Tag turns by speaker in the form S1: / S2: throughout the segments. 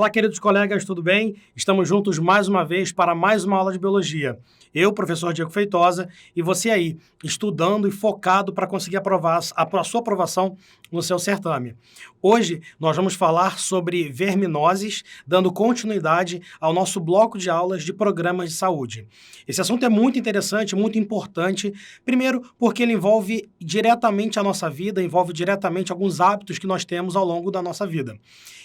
S1: Olá, queridos colegas, tudo bem? Estamos juntos mais uma vez para mais uma aula de Biologia. Eu, professor Diego Feitosa, e você aí, estudando e focado para conseguir aprovar a sua aprovação no seu certame. Hoje, nós vamos falar sobre verminoses, dando continuidade ao nosso bloco de aulas de programas de saúde. Esse assunto é muito interessante, muito importante, primeiro porque ele envolve diretamente a nossa vida, envolve diretamente alguns hábitos que nós temos ao longo da nossa vida.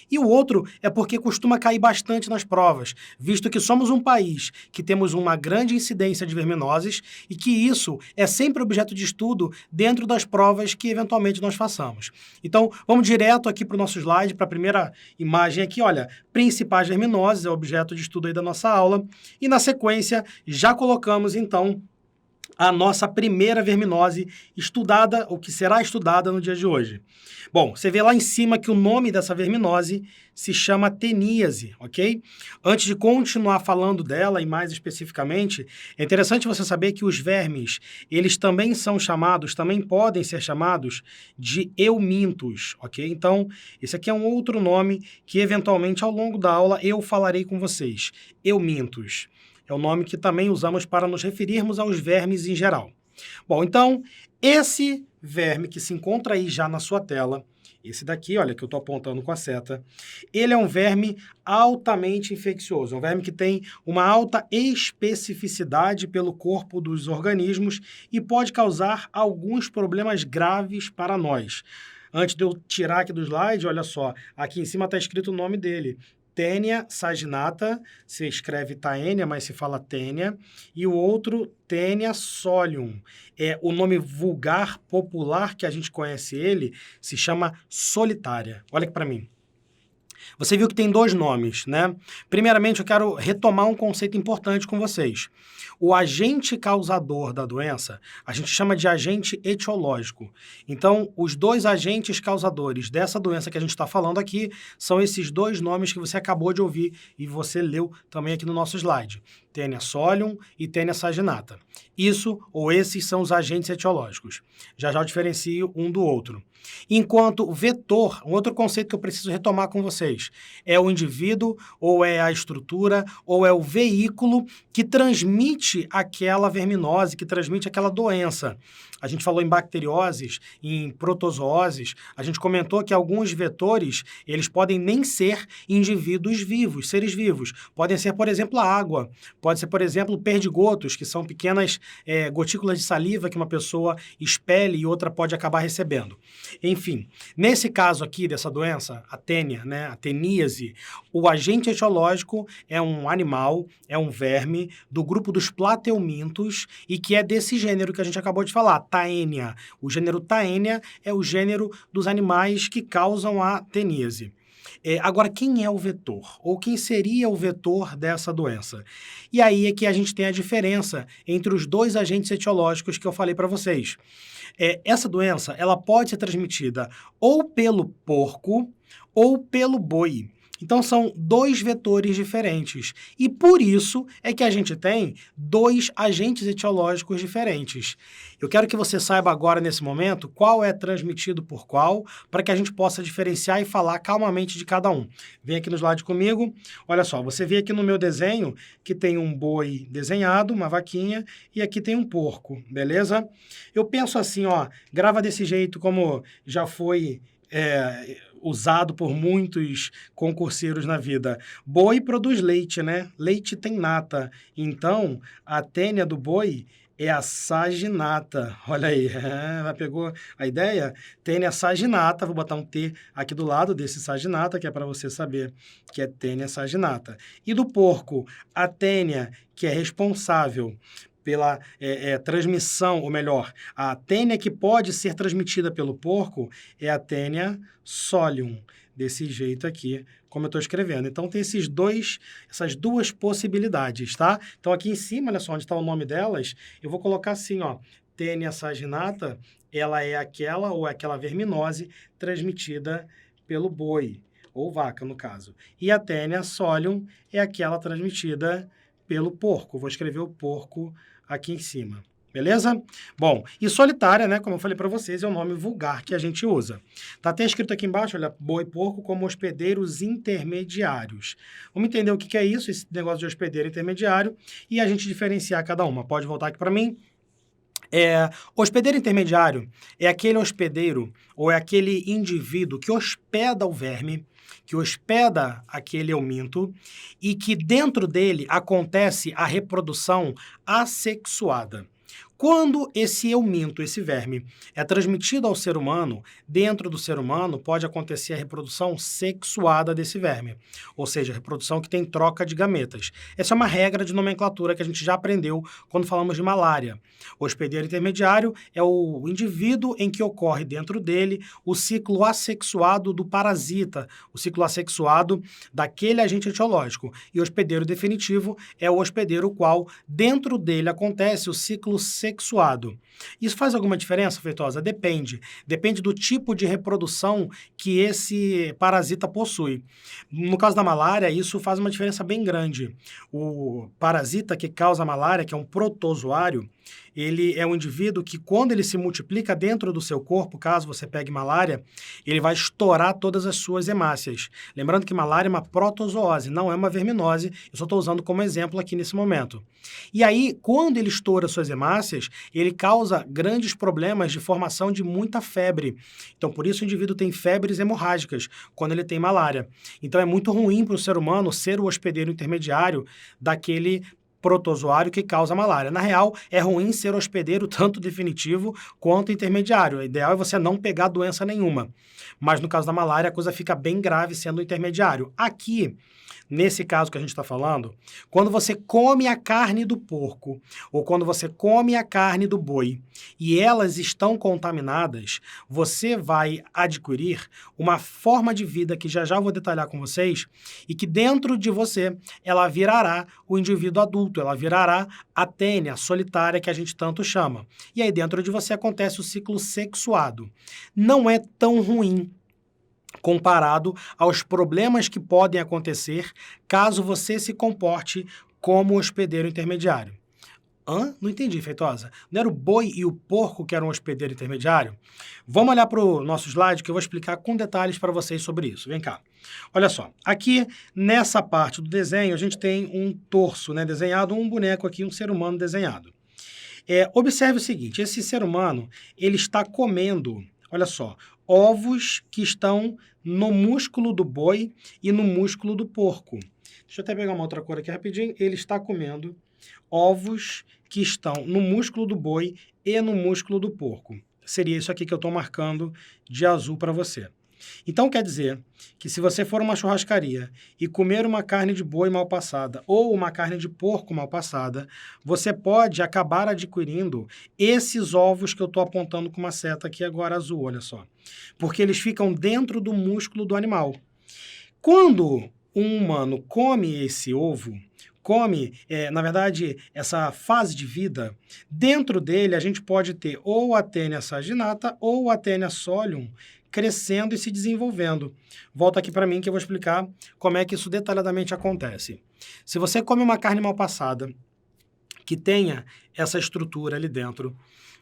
S1: E o outro é porque costuma cair bastante nas provas, visto que somos um país que temos uma grande incidência de verminoses e que isso é sempre objeto de estudo dentro das provas que eventualmente nós façamos. Então, vamos direto aqui para o nosso slide, para a primeira imagem aqui, olha, principais verminoses, é o objeto de estudo aí da nossa aula, e na sequência já colocamos então a nossa primeira verminose estudada, ou que será estudada no dia de hoje. Bom, você vê lá em cima que o nome dessa verminose se chama teníase, ok? Antes de continuar falando dela e mais especificamente, é interessante você saber que os vermes, eles também são chamados, também podem ser chamados de eumintos, ok? Então, esse aqui é um outro nome que eventualmente ao longo da aula eu falarei com vocês, eumintos. É o nome que também usamos para nos referirmos aos vermes em geral. Bom, então, esse verme que se encontra aí já na sua tela, esse daqui, olha, que eu estou apontando com a seta, ele é um verme altamente infeccioso, é um verme que tem uma alta especificidade pelo corpo dos organismos e pode causar alguns problemas graves para nós. Antes de eu tirar aqui do slide, olha só, aqui em cima está escrito o nome dele, Taenia saginata, se escreve Taenia, mas se fala Taenia, e o outro Taenia solium. O nome vulgar, popular, que a gente conhece ele, se chama solitária. Olha aqui para mim. Você viu que tem dois nomes, né? Primeiramente, eu quero retomar um conceito importante com vocês. O agente causador da doença, a gente chama de agente etiológico. Então, os dois agentes causadores dessa doença que a gente está falando aqui são esses dois nomes que você acabou de ouvir e você leu também aqui no nosso slide. Taenia solium e Taenia saginata. Isso ou esses são os agentes etiológicos. Já já eu diferencio um do outro. Enquanto vetor, um outro conceito que eu preciso retomar com vocês, é o indivíduo, ou é a estrutura, ou é o veículo que transmite aquela verminose, que transmite aquela doença. A gente falou em bacterioses, em protozooses, a gente comentou que alguns vetores, eles podem nem ser indivíduos vivos, seres vivos. Podem ser, por exemplo, a água, pode ser, por exemplo, perdigotos, que são pequenas gotículas de saliva que uma pessoa expele e outra pode acabar recebendo. Enfim, nesse caso aqui dessa doença, a tênia, né, a teníase, o agente etiológico é um animal, é um verme do grupo dos plateumintos e que é desse gênero que a gente acabou de falar, Taenia. O gênero Taenia é o gênero dos animais que causam a teníase. Agora, quem é o vetor? Ou quem seria o vetor dessa doença? E aí é que a gente tem a diferença entre os dois agentes etiológicos que eu falei para vocês. Essa doença, ela pode ser transmitida ou pelo porco ou pelo boi. Então, são dois vetores diferentes. E por isso é que a gente tem dois agentes etiológicos diferentes. Eu quero que você saiba agora, nesse momento, qual é transmitido por qual, para que a gente possa diferenciar e falar calmamente de cada um. Vem aqui no slide comigo. Olha só, você vê aqui no meu desenho que tem um boi desenhado, uma vaquinha, e aqui tem um porco, beleza? Eu penso assim, ó, grava desse jeito como já foi usado por muitos concurseiros na vida. Boi produz leite, né? Leite tem nata. Então, a tênia do boi é a saginata. Olha aí, pegou a ideia? Tênia saginata, vou botar um T aqui do lado desse saginata, que é para você saber que é tênia saginata. E do porco, a tênia, que é responsável pela transmissão, ou melhor, a tênia que pode ser transmitida pelo porco é a tênia solium, desse jeito aqui, como eu estou escrevendo. Então, tem essas duas possibilidades, tá? Então, aqui em cima, olha só, onde está o nome delas, eu vou colocar assim, ó, tênia saginata, ela é aquela ou aquela verminose transmitida pelo boi, ou vaca, no caso. E a tênia solium é aquela transmitida pelo porco. Vou escrever o porco aqui em cima, Beleza? Bom, e solitária, né, como eu falei para vocês, é o nome vulgar que a gente usa. Tá até escrito aqui embaixo, olha, boi e porco como hospedeiros intermediários. Vamos entender o que que é isso, esse negócio de hospedeiro intermediário, e a gente diferenciar cada uma. Pode voltar aqui para mim. Hospedeiro intermediário é aquele hospedeiro ou é aquele indivíduo que hospeda o verme, que hospeda aquele euminto e que dentro dele acontece a reprodução assexuada. Quando esse euminto, esse verme, é transmitido ao ser humano, dentro do ser humano pode acontecer a reprodução sexuada desse verme, ou seja, a reprodução que tem troca de gametas. Essa é uma regra de nomenclatura que a gente já aprendeu quando falamos de malária. O hospedeiro intermediário é o indivíduo em que ocorre dentro dele o ciclo assexuado do parasita, o ciclo assexuado daquele agente etiológico. E o hospedeiro definitivo é o hospedeiro qual dentro dele acontece o ciclo sexuado. Isso faz alguma diferença, Feitosa? Depende. Depende do tipo de reprodução que esse parasita possui. No caso da malária, isso faz uma diferença bem grande. O parasita que causa a malária, que é um protozoário, ele é um indivíduo que, quando ele se multiplica dentro do seu corpo, caso você pegue malária, ele vai estourar todas as suas hemácias. Lembrando que malária é uma protozoose, não é uma verminose, eu só estou usando como exemplo aqui nesse momento. E aí, quando ele estoura suas hemácias, ele causa grandes problemas de formação de muita febre. Então, por isso o indivíduo tem febres hemorrágicas quando ele tem malária. Então, é muito ruim para o ser humano ser o hospedeiro intermediário daquele protozoário que causa malária. Na real, é ruim ser hospedeiro tanto definitivo quanto intermediário. O ideal é você não pegar doença nenhuma. Mas no caso da malária, a coisa fica bem grave sendo intermediário. Aqui, nesse caso que a gente está falando, quando você come a carne do porco ou quando você come a carne do boi e elas estão contaminadas, você vai adquirir uma forma de vida que já já vou detalhar com vocês e que dentro de você ela virará o indivíduo adulto, ela virará a tênia, a solitária que a gente tanto chama. E aí dentro de você acontece o ciclo sexuado. Não é tão ruim comparado aos problemas que podem acontecer caso você se comporte como hospedeiro intermediário. Não entendi, Feitosa. Não era o boi e o porco que eram hospedeiro intermediário? Vamos olhar para o nosso slide que eu vou explicar com detalhes para vocês sobre isso. Vem cá. Olha só, aqui nessa parte do desenho a gente tem um torso, né, desenhado, um boneco aqui, um ser humano desenhado. Observe o seguinte, esse ser humano, ele está comendo, olha só, ovos que estão no músculo do boi e no músculo do porco. Deixa eu até pegar uma outra cor aqui rapidinho. Ele está comendo ovos que estão no músculo do boi e no músculo do porco. Seria isso aqui que eu estou marcando de azul para você. Então, quer dizer que se você for uma churrascaria e comer uma carne de boi mal passada ou uma carne de porco mal passada, você pode acabar adquirindo esses ovos que eu estou apontando com uma seta aqui agora azul, olha só. Porque eles ficam dentro do músculo do animal. Quando um humano come esse ovo, na verdade, essa fase de vida, dentro dele a gente pode ter ou a Taenia saginata ou a Taenia solium crescendo e se desenvolvendo. Volta aqui para mim que eu vou explicar como é que isso detalhadamente acontece. Se você come uma carne mal passada, que tenha essa estrutura ali dentro,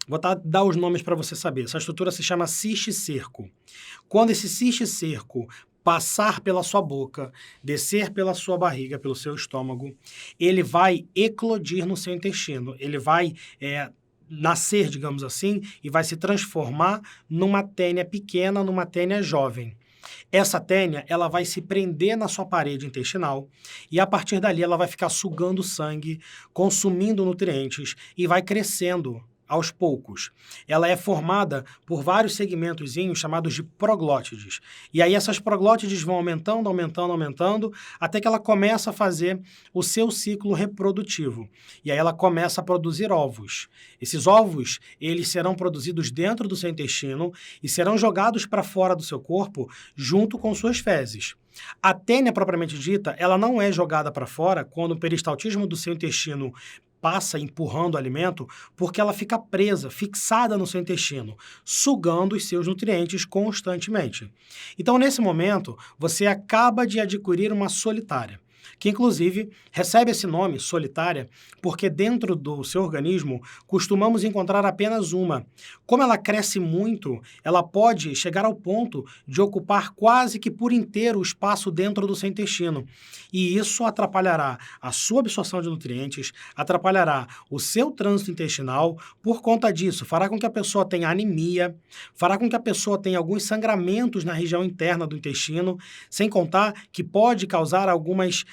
S1: vou dar os nomes para você saber. Essa estrutura se chama cisticerco. Quando esse cisticerco passar pela sua boca, descer pela sua barriga, pelo seu estômago, ele vai eclodir no seu intestino. Ele vai nascer, digamos assim, e vai se transformar numa tênia pequena, numa tênia jovem. Essa tênia, ela vai se prender na sua parede intestinal e a partir dali ela vai ficar sugando sangue, consumindo nutrientes e vai crescendo aos poucos. Ela é formada por vários segmentozinhos chamados de proglótides. E aí essas proglótides vão aumentando, aumentando, aumentando, até que ela começa a fazer o seu ciclo reprodutivo. E aí ela começa a produzir ovos. Esses ovos, eles serão produzidos dentro do seu intestino e serão jogados para fora do seu corpo junto com suas fezes. A tênia propriamente dita, ela não é jogada para fora quando o peristaltismo do seu intestino passa empurrando o alimento, porque ela fica presa, fixada no seu intestino, sugando os seus nutrientes constantemente. Então, nesse momento, você acaba de adquirir uma solitária. que inclusive recebe esse nome, solitária, porque dentro do seu organismo costumamos encontrar apenas uma. Como ela cresce muito, ela pode chegar ao ponto de ocupar quase que por inteiro o espaço dentro do seu intestino. E isso atrapalhará a sua absorção de nutrientes, atrapalhará o seu trânsito intestinal. Por conta disso, fará com que a pessoa tenha anemia, fará com que a pessoa tenha alguns sangramentos na região interna do intestino, sem contar que pode causar algumas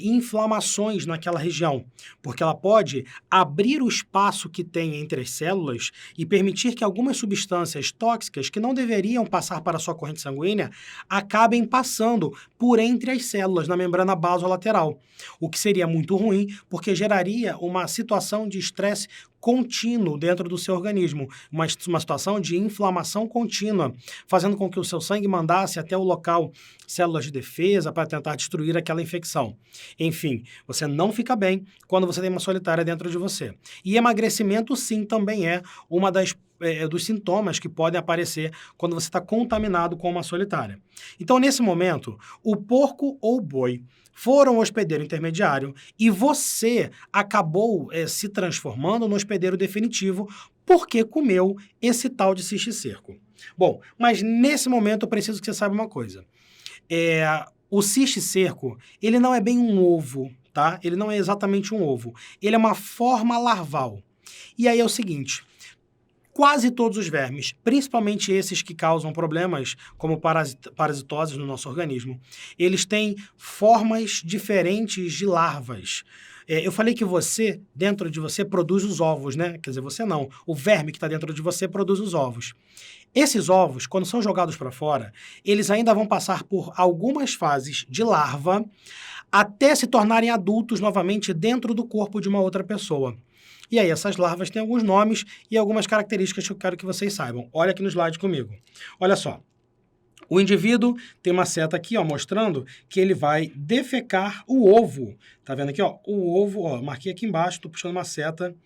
S1: inflamações naquela região, porque ela pode abrir o espaço que tem entre as células e permitir que algumas substâncias tóxicas que não deveriam passar para a sua corrente sanguínea acabem passando por entre as células na membrana basolateral, o que seria muito ruim, porque geraria uma situação de estresse contínuo dentro do seu organismo, uma situação de inflamação contínua, fazendo com que o seu sangue mandasse até o local células de defesa para tentar destruir aquela infecção. Enfim, você não fica bem quando você tem uma solitária dentro de você. E emagrecimento, sim, também é uma dos sintomas que podem aparecer quando você está contaminado com uma solitária. Então, nesse momento, o porco ou o boi foram o hospedeiro intermediário e você acabou se transformando no hospedeiro definitivo porque comeu esse tal de cisticerco. Bom, mas nesse momento eu preciso que você saiba uma coisa. O cisticerco, ele não é bem um ovo, tá? Ele não é exatamente um ovo. Ele é uma forma larval. E aí é o seguinte... Quase todos os vermes, principalmente esses que causam problemas como parasitoses no nosso organismo, eles têm formas diferentes de larvas. Eu falei que você, dentro de você, produz os ovos, né? Quer dizer, você não. O verme que está dentro de você produz os ovos. Esses ovos, quando são jogados para fora, eles ainda vão passar por algumas fases de larva até se tornarem adultos novamente dentro do corpo de uma outra pessoa. E aí, essas larvas têm alguns nomes e algumas características que eu quero que vocês saibam. Olha aqui no slide comigo. Olha só. O indivíduo tem uma seta aqui, ó, mostrando que ele vai defecar o ovo. Tá vendo aqui, ó? O ovo, ó, marquei aqui embaixo, estou puxando uma seta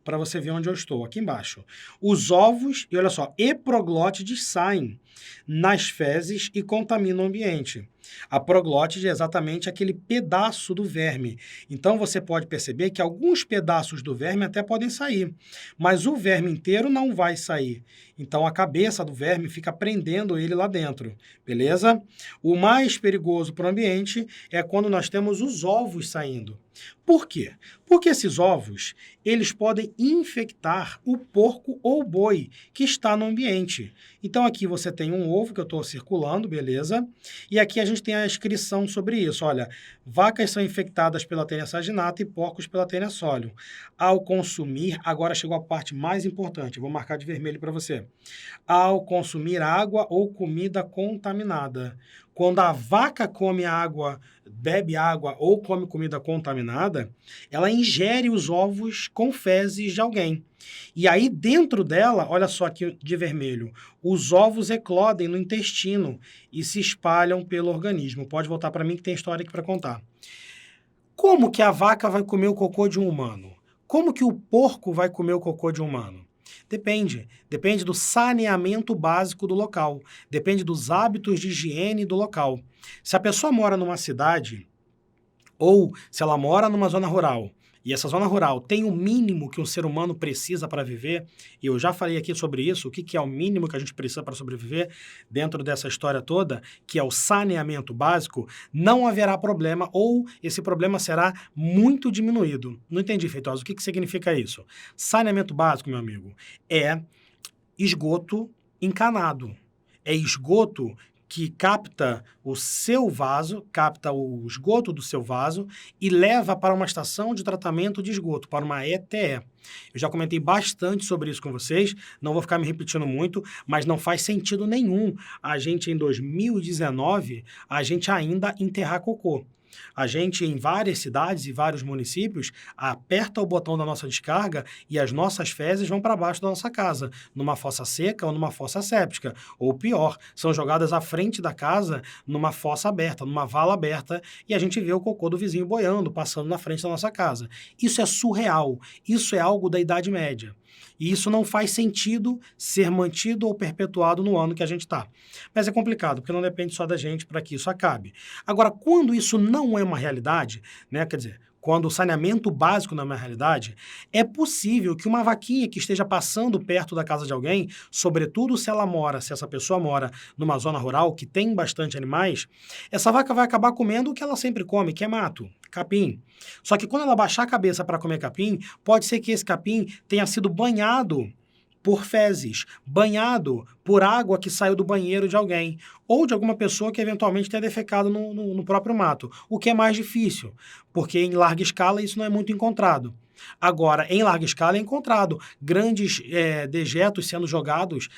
S1: para você ver onde eu estou, aqui embaixo. Os ovos, e olha só, eproglótides saem nas fezes e contaminam o ambiente. A proglótide é exatamente aquele pedaço do verme. Então, você pode perceber que alguns pedaços do verme até podem sair, mas o verme inteiro não vai sair. Então, a cabeça do verme fica prendendo ele lá dentro, beleza? O mais perigoso para o ambiente é quando nós temos os ovos saindo. Por quê? Porque esses ovos, eles podem infectar o porco ou o boi que está no ambiente. Então, aqui você tem um ovo que eu estou circulando, beleza? E aqui a gente tem a inscrição sobre isso. Olha, vacas são infectadas pela Taenia saginata e porcos pela Taenia solium. Ao consumir, agora chegou a parte mais importante, eu vou marcar de vermelho para você. Ao consumir água ou comida contaminada. Quando a vaca come água, bebe água ou come comida contaminada, ela ingere os ovos com fezes de alguém. E aí, dentro dela, olha só aqui de vermelho, os ovos eclodem no intestino e se espalham pelo organismo. Pode voltar para mim que tem história aqui para contar. Como que a vaca vai comer o cocô de um humano? Como que o porco vai comer o cocô de um humano? Depende do saneamento básico do local, depende dos hábitos de higiene do local. Se a pessoa mora numa cidade, ou se ela mora numa zona rural, e essa zona rural tem o mínimo que um ser humano precisa para viver, e eu já falei aqui sobre isso, o que é o mínimo que a gente precisa para sobreviver dentro dessa história toda, que é o saneamento básico, não haverá problema ou esse problema será muito diminuído. Não entendi, Feitosa, o que significa isso? Saneamento básico, meu amigo, é esgoto encanado. É esgoto que capta o seu vaso, capta o esgoto do seu vaso e leva para uma estação de tratamento de esgoto, para uma ETE. Eu já comentei bastante sobre isso com vocês, não vou ficar me repetindo muito, mas não faz sentido nenhum a gente, em 2019, a gente ainda enterrar cocô. A gente, em várias cidades e vários municípios, aperta o botão da nossa descarga e as nossas fezes vão para baixo da nossa casa, numa fossa seca ou numa fossa séptica. Ou pior, são jogadas à frente da casa, numa fossa aberta, numa vala aberta, e a gente vê o cocô do vizinho boiando, passando na frente da nossa casa. Isso é surreal. Isso é algo da Idade Média. E isso não faz sentido ser mantido ou perpetuado no ano que a gente está. Mas é complicado, porque não depende só da gente para que isso acabe. Agora, quando isso não é uma realidade, né, quer dizer, quando o saneamento básico não é uma realidade, é possível que uma vaquinha que esteja passando perto da casa de alguém, sobretudo se essa pessoa mora numa zona rural que tem bastante animais, essa vaca vai acabar comendo o que ela sempre come, que é mato, capim. Só que quando ela baixar a cabeça para comer capim, pode ser que esse capim tenha sido banhado por fezes, banhado por água que saiu do banheiro de alguém, ou de alguma pessoa que eventualmente tenha defecado no próprio mato, o que é mais difícil, porque em larga escala isso não é muito encontrado. Agora, em larga escala é encontrado grandes dejetos sendo jogados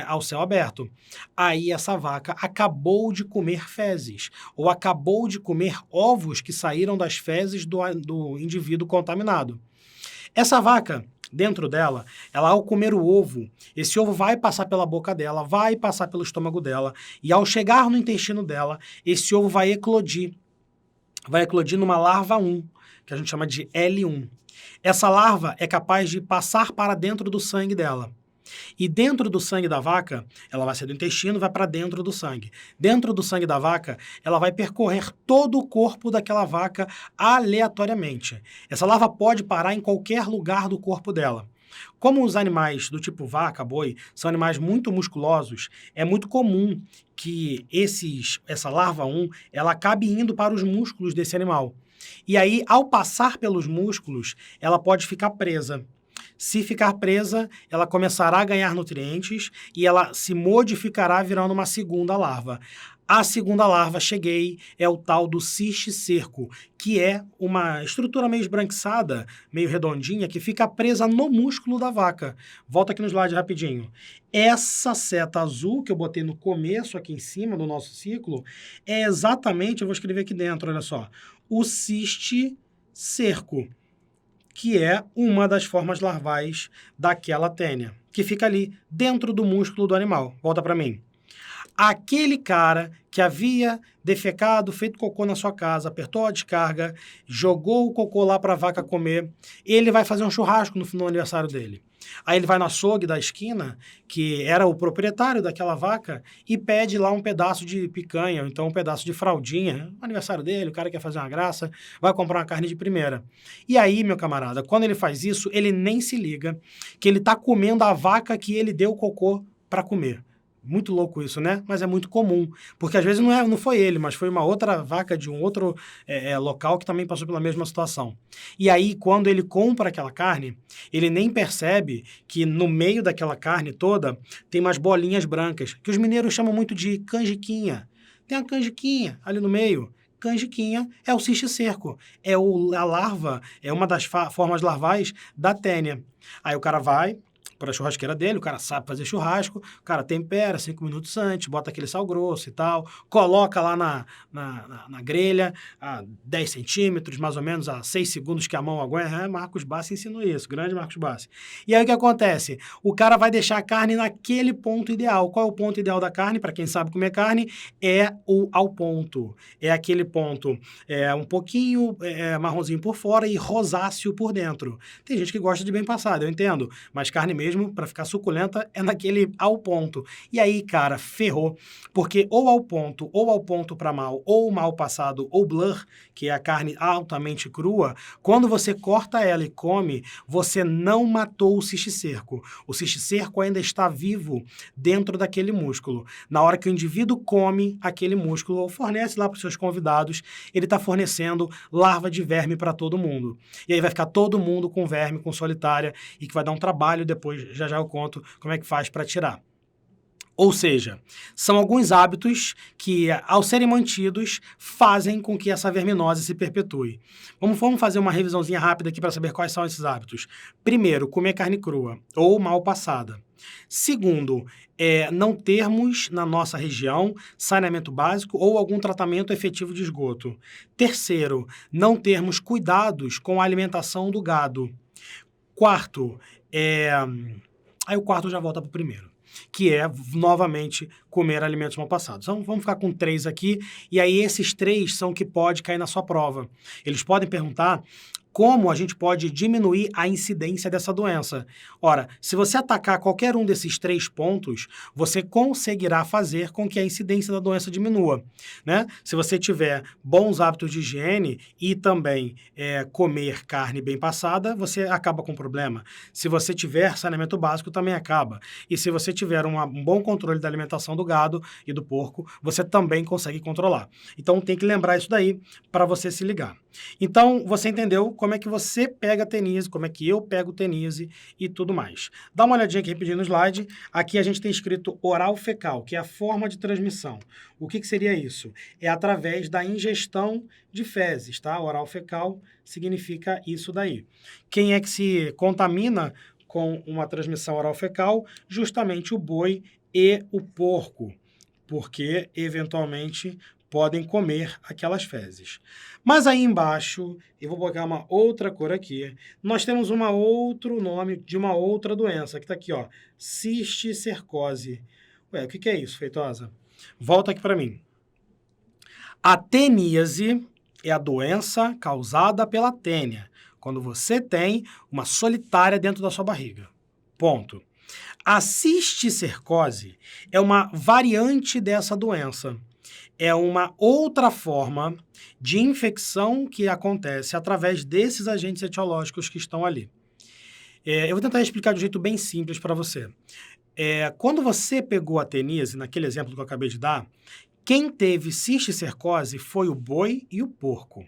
S1: ao céu aberto. Aí essa vaca acabou de comer fezes, ou acabou de comer ovos que saíram das fezes do indivíduo contaminado. Essa vaca, dentro dela, ela ao comer o ovo, esse ovo vai passar pela boca dela, vai passar pelo estômago dela, e ao chegar no intestino dela, esse ovo vai eclodir. Vai eclodir numa larva 1, que a gente chama de L1. Essa larva é capaz de passar para dentro do sangue dela. E dentro do sangue da vaca, ela vai sair do intestino, vai para dentro do sangue. Dentro do sangue da vaca, ela vai percorrer todo o corpo daquela vaca aleatoriamente. Essa larva pode parar em qualquer lugar do corpo dela. Como os animais do tipo vaca, boi, são animais muito musculosos, é muito comum que essa larva 1, ela acabe indo para os músculos desse animal. E aí, ao passar pelos músculos, ela pode ficar presa. Se ficar presa, ela começará a ganhar nutrientes e ela se modificará virando uma segunda larva. A segunda larva, é o tal do cisticerco, que é uma estrutura meio esbranquiçada, meio redondinha, que fica presa no músculo da vaca. Volta aqui no slide rapidinho. Essa seta azul que eu botei no começo, aqui em cima do nosso ciclo, é exatamente, eu vou escrever aqui dentro, olha só, o cisticerco, que é uma das formas larvais daquela tênia, que fica ali dentro do músculo do animal. Volta para mim. Aquele cara que havia defecado, feito cocô na sua casa, apertou a descarga, jogou o cocô lá para a vaca comer, ele vai fazer um churrasco no aniversário dele. Aí ele vai no açougue da esquina, que era o proprietário daquela vaca, e pede lá um pedaço de picanha, ou então um pedaço de fraldinha. No aniversário dele, o cara quer fazer uma graça, vai comprar uma carne de primeira. E aí, meu camarada, quando ele faz isso, ele nem se liga que ele está comendo a vaca que ele deu cocô para comer. Muito louco isso, né? Mas é muito comum, porque às vezes não foi ele, mas foi uma outra vaca de um outro local que também passou pela mesma situação. E aí, quando ele compra aquela carne, ele nem percebe que no meio daquela carne toda tem umas bolinhas brancas, que os mineiros chamam muito de canjiquinha. Tem uma canjiquinha ali no meio. Canjiquinha é o cisticerco, a larva, é uma das formas larvais da tênia. Aí o cara vai para a churrasqueira dele, o cara sabe fazer churrasco, o cara tempera 5 minutos antes, bota aquele sal grosso e tal, coloca lá na grelha a 10 centímetros, mais ou menos a 6 segundos que a mão aguenta. Marcos Bassi ensinou isso, grande Marcos Bassi. E aí o que acontece? O cara vai deixar a carne naquele ponto ideal. Qual é o ponto ideal da carne? Para quem sabe comer carne, é o ao ponto. É aquele ponto um pouquinho marronzinho por fora e rosáceo por dentro. Tem gente que gosta de bem passado, eu entendo, mas carne mesmo, para ficar suculenta, é naquele ao ponto. E aí, cara, ferrou, porque ou ao ponto para mal, ou mal passado, ou blur, que é a carne altamente crua, quando você corta ela e come, você não matou o cisticerco. O cisticerco ainda está vivo dentro daquele músculo. Na hora que o indivíduo come aquele músculo, ou fornece lá para os seus convidados, ele está fornecendo larva de verme para todo mundo. E aí vai ficar todo mundo com verme, com solitária, e que vai dar um trabalho depois, já eu conto como é que faz para tirar. Ou seja, são alguns hábitos que, ao serem mantidos, fazem com que essa verminose se perpetue. Vamos fazer uma revisãozinha rápida aqui para saber quais são esses hábitos. Primeiro, comer carne crua ou mal passada. Segundo, não termos na nossa região saneamento básico ou algum tratamento efetivo de esgoto. Terceiro, não termos cuidados com a alimentação do gado. Quarto, aí o quarto já volta para o primeiro, que é, novamente, comer alimentos mal passados. Então, vamos ficar com 3 aqui, e aí esses 3 são que pode cair na sua prova. Eles podem perguntar como a gente pode diminuir a incidência dessa doença. Ora, se você atacar qualquer um desses 3 pontos, você conseguirá fazer com que a incidência da doença diminua, né? Se você tiver bons hábitos de higiene e também comer carne bem passada, você acaba com o problema. Se você tiver saneamento básico, também acaba. E se você tiver um bom controle da alimentação do gado e do porco, você também consegue controlar. Então, tem que lembrar isso daí para você se ligar. Então, você entendeu como é que você pega a teníase, como é que eu pego teníase e tudo mais. Dá uma olhadinha aqui rapidinho no slide. Aqui a gente tem escrito oral fecal, que é a forma de transmissão. O que seria isso? É através da ingestão de fezes, tá? Oral fecal significa isso daí. Quem é que se contamina com uma transmissão oral fecal? Justamente o boi e o porco, porque eventualmente podem comer aquelas fezes. Mas aí embaixo, eu vou botar uma outra cor aqui, nós temos um outro nome de uma outra doença, que está aqui, ó, cisticercose. Ué, o que é isso, Feitosa? Volta aqui para mim. A teníase é a doença causada pela tênia, quando você tem uma solitária dentro da sua barriga. Ponto. A cisticercose é uma variante dessa doença. É uma outra forma de infecção que acontece através desses agentes etiológicos que estão ali. Eu vou tentar explicar de um jeito bem simples para você. Quando você pegou a teníase, naquele exemplo que eu acabei de dar, quem teve cisticercose foi o boi e o porco.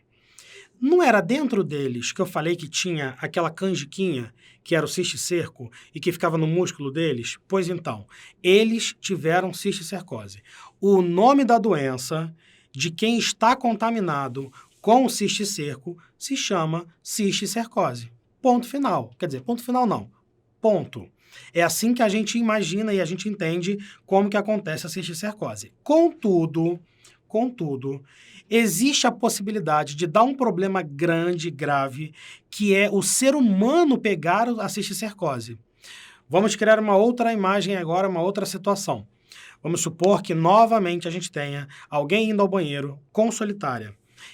S1: Não era dentro deles que eu falei que tinha aquela canjiquinha, que era o cisticerco, e que ficava no músculo deles? Pois então, eles tiveram cisticercose. O nome da doença de quem está contaminado com o cisticerco se chama cisticercose. Ponto final. Quer dizer, ponto final não. Ponto. É assim que a gente imagina e a gente entende como que acontece a cisticercose. Contudo, existe a possibilidade de dar um problema grande, grave, que é o ser humano pegar a cisticercose. Vamos criar uma outra imagem agora, uma outra situação. Vamos supor que novamente a gente tenha alguém indo ao banheiro com solitária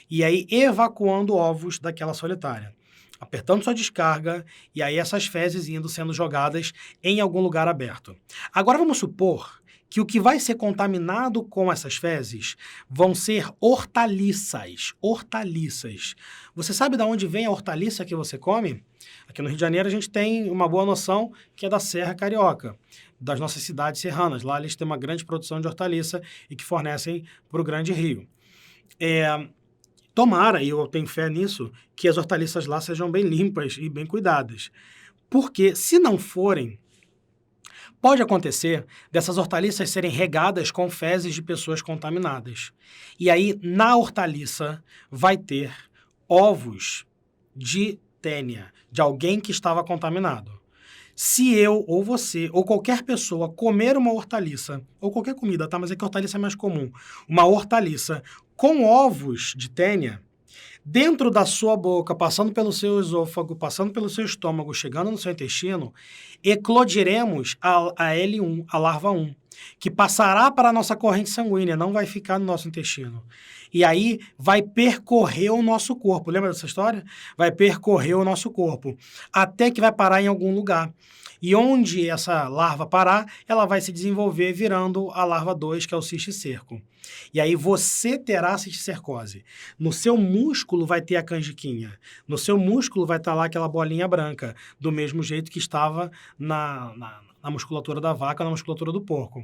S1: e aí evacuando ovos daquela solitária, apertando sua descarga e aí essas fezes sendo jogadas em algum lugar aberto. Agora vamos supor que o que vai ser contaminado com essas fezes vão ser hortaliças. Hortaliças. Você sabe de onde vem a hortaliça que você come? Aqui no Rio de Janeiro a gente tem uma boa noção que é da Serra Carioca, das nossas cidades serranas. Lá eles têm uma grande produção de hortaliça e que fornecem para o Grande Rio. Tomara, e eu tenho fé nisso, que as hortaliças lá sejam bem limpas e bem cuidadas. Porque se não forem, pode acontecer dessas hortaliças serem regadas com fezes de pessoas contaminadas. E aí, na hortaliça, vai ter ovos de tênia, de alguém que estava contaminado. Se eu, ou você, ou qualquer pessoa comer uma hortaliça, ou qualquer comida, tá? Mas é que hortaliça é mais comum. Uma hortaliça com ovos de tênia, dentro da sua boca, passando pelo seu esôfago, passando pelo seu estômago, chegando no seu intestino, eclodiremos a L1, a larva 1, que passará para a nossa corrente sanguínea, não vai ficar no nosso intestino. E aí vai percorrer o nosso corpo. Lembra dessa história? Vai percorrer o nosso corpo, até que vai parar em algum lugar. E onde essa larva parar, ela vai se desenvolver virando a larva 2, que é o cisticerco. E aí você terá cisticercose. No seu músculo vai ter a canjiquinha. No seu músculo vai estar lá aquela bolinha branca, do mesmo jeito que estava na musculatura da vaca, na musculatura do porco.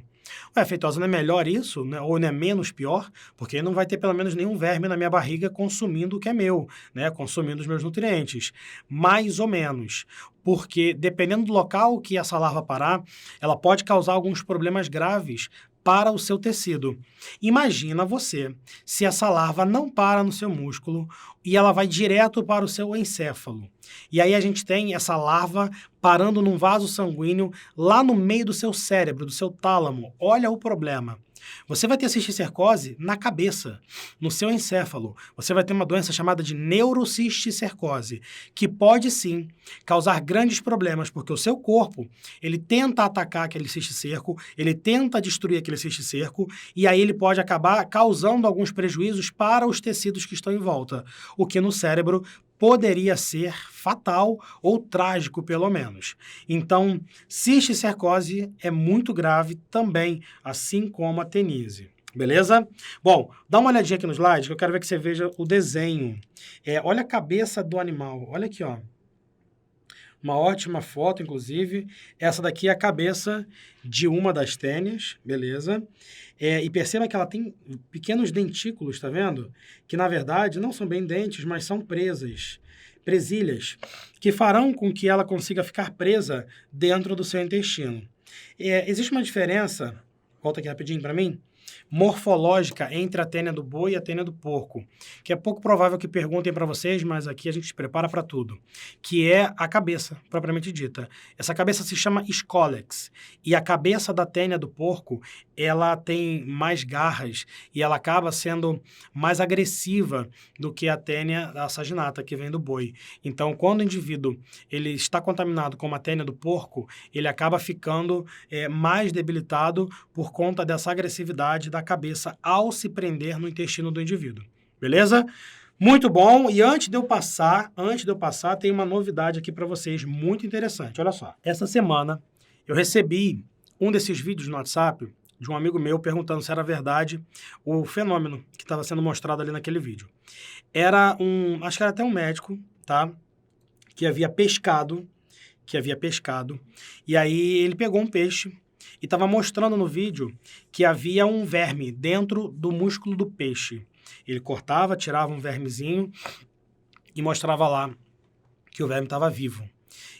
S1: Ué, Feitosa, não é melhor isso? Né? Ou não é menos pior? Porque não vai ter pelo menos nenhum verme na minha barriga consumindo o que é meu, né? Consumindo os meus nutrientes. Mais ou menos. Porque dependendo do local que essa larva parar, ela pode causar alguns problemas graves para o seu tecido. Imagina você, se essa larva não para no seu músculo e ela vai direto para o seu encéfalo. E aí a gente tem essa larva parando num vaso sanguíneo lá no meio do seu cérebro, do seu tálamo. Olha o problema. Você vai ter cisticercose na cabeça, no seu encéfalo. Você vai ter uma doença chamada de neurocisticercose, que pode sim causar grandes problemas, porque o seu corpo, ele tenta atacar aquele cisticerco, ele tenta destruir aquele cisticerco, e aí ele pode acabar causando alguns prejuízos para os tecidos que estão em volta, o que no cérebro poderia ser fatal ou trágico, pelo menos. Então, cisticercose é muito grave também, assim como a teníase. Beleza? Bom, dá uma olhadinha aqui no slide, que eu quero ver que você veja o desenho. Olha a cabeça do animal. Olha aqui, ó. Uma ótima foto, inclusive. Essa daqui é a cabeça de uma das tênias, beleza? E perceba que ela tem pequenos dentículos, tá vendo? Que, na verdade, não são bem dentes, mas são presilhas, que farão com que ela consiga ficar presa dentro do seu intestino. Existe uma diferença, volta aqui rapidinho para mim, morfológica entre a tênia do boi e a tênia do porco, que é pouco provável que perguntem para vocês, mas aqui a gente se prepara para tudo, que é a cabeça, propriamente dita. Essa cabeça se chama scolex, e a cabeça da tênia do porco, ela tem mais garras e ela acaba sendo mais agressiva do que a tênia da saginata, que vem do boi. Então, quando o indivíduo ele está contaminado com a tênia do porco, ele acaba ficando mais debilitado por conta dessa agressividade da cabeça ao se prender no intestino do indivíduo. Beleza? Muito bom. E antes de eu passar, tem uma novidade aqui para vocês muito interessante. Olha só. Essa semana eu recebi um desses vídeos no WhatsApp de um amigo meu perguntando se era verdade o fenômeno que estava sendo mostrado ali naquele vídeo. Acho que era até um médico, tá? Que havia pescado, e aí ele pegou um peixe e estava mostrando no vídeo que havia um verme dentro do músculo do peixe. Ele cortava, tirava um vermezinho e mostrava lá que o verme estava vivo.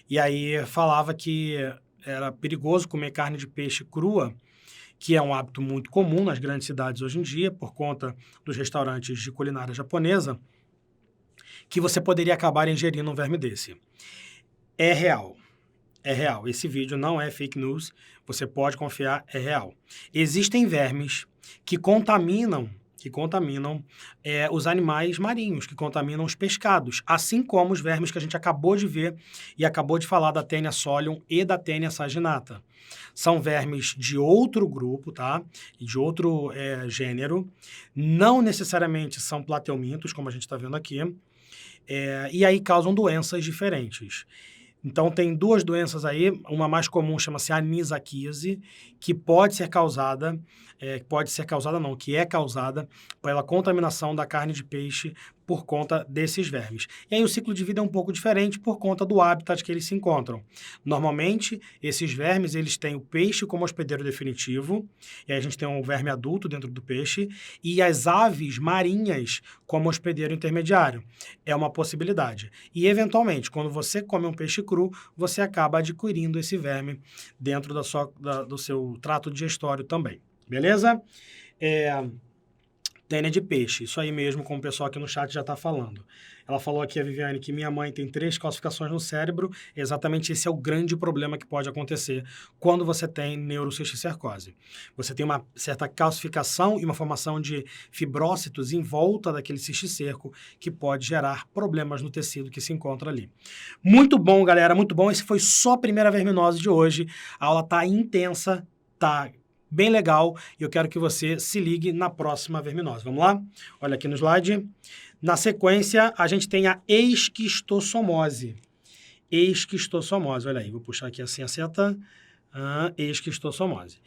S1: E aí falava que era perigoso comer carne de peixe crua, que é um hábito muito comum nas grandes cidades hoje em dia, por conta dos restaurantes de culinária japonesa, que você poderia acabar ingerindo um verme desse. É real. Esse vídeo não é fake news, você pode confiar, é real. Existem vermes que contaminam os animais marinhos, que contaminam os pescados, assim como os vermes que a gente acabou de ver e acabou de falar da Taenia solium e da Taenia saginata. São vermes de outro grupo, tá? De outro gênero. Não necessariamente são plateumintos, como a gente está vendo aqui. E aí causam doenças diferentes. Então, tem duas doenças aí, uma mais comum chama-se anisakise, que é causada pela contaminação da carne de peixe por conta desses vermes. E aí o ciclo de vida é um pouco diferente por conta do habitat que eles se encontram. Normalmente, esses vermes, eles têm o peixe como hospedeiro definitivo, e aí a gente tem um verme adulto dentro do peixe, e as aves marinhas como hospedeiro intermediário. É uma possibilidade. E, eventualmente, quando você come um peixe cru, você acaba adquirindo esse verme dentro do seu trato digestório também. Beleza? Tênia de peixe, isso aí mesmo, como o pessoal aqui no chat já está falando. Ela falou aqui, a Viviane, que minha mãe tem 3 calcificações no cérebro. Exatamente esse é o grande problema que pode acontecer quando você tem neurocisticercose. Você tem uma certa calcificação e uma formação de fibrócitos em volta daquele cisticerco que pode gerar problemas no tecido que se encontra ali. Muito bom, galera, muito bom. Esse foi só a primeira verminose de hoje. A aula tá intensa, tá bem legal, e eu quero que você se ligue na próxima verminose. Vamos lá? Olha aqui no slide. Na sequência, a gente tem a esquistossomose. Olha aí, vou puxar aqui assim a seta. Esquistossomose.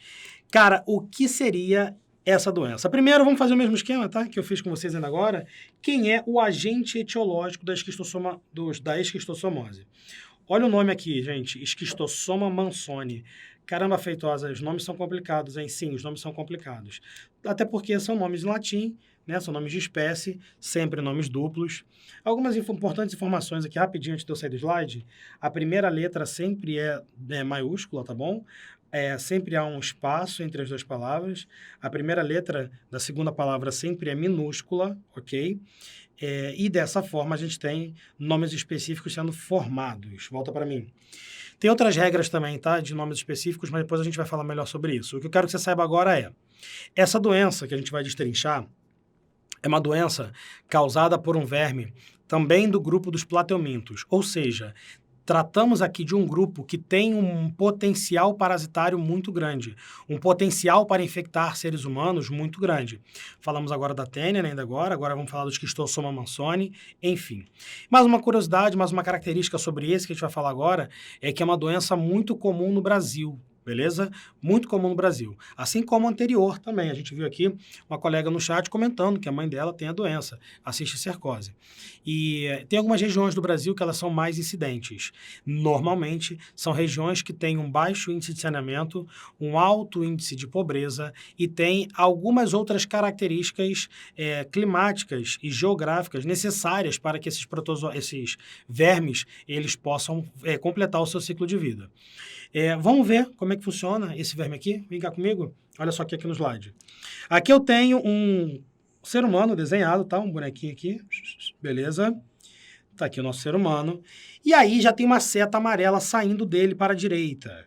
S1: Cara, o que seria essa doença? Primeiro, vamos fazer o mesmo esquema, tá? Que eu fiz com vocês ainda agora. Quem é o agente etiológico da esquistossomose? Olha o nome aqui, gente. Esquistossoma mansoni. Caramba, Feitosa, os nomes são complicados, hein? Sim, os nomes são complicados. Até porque são nomes em latim, né? São nomes de espécie, sempre nomes duplos. Algumas importantes informações aqui, rapidinho, antes de eu sair do slide. A primeira letra sempre é maiúscula, tá bom? Sempre há um espaço entre as duas palavras. A primeira letra da segunda palavra sempre é minúscula, ok? E dessa forma a gente tem nomes específicos sendo formados. Volta para mim. Tem outras regras também, tá? De nomes específicos, mas depois a gente vai falar melhor sobre isso. O que eu quero que você saiba agora é, essa doença que a gente vai destrinchar é uma doença causada por um verme também do grupo dos plateumintos, ou seja, tratamos aqui de um grupo que tem um potencial parasitário muito grande, um potencial para infectar seres humanos muito grande. Falamos agora da tênia, né, agora vamos falar do Schistosoma mansoni, enfim. Mais uma curiosidade, mais uma característica sobre esse que a gente vai falar agora, é que é uma doença muito comum no Brasil. Beleza? Muito comum no Brasil. Assim como o anterior também. A gente viu aqui uma colega no chat comentando que a mãe dela tem a doença, a cisticercose. E tem algumas regiões do Brasil que elas são mais incidentes. Normalmente, são regiões que têm um baixo índice de saneamento, um alto índice de pobreza e tem algumas outras características climáticas e geográficas necessárias para que esses vermes eles possam completar o seu ciclo de vida. Vamos ver como é que funciona esse verme aqui. Vem cá comigo. Olha só aqui no slide. Aqui eu tenho um ser humano desenhado, tá? Um bonequinho aqui. Beleza. Tá aqui o nosso ser humano. E aí já tem uma seta amarela saindo dele para a direita.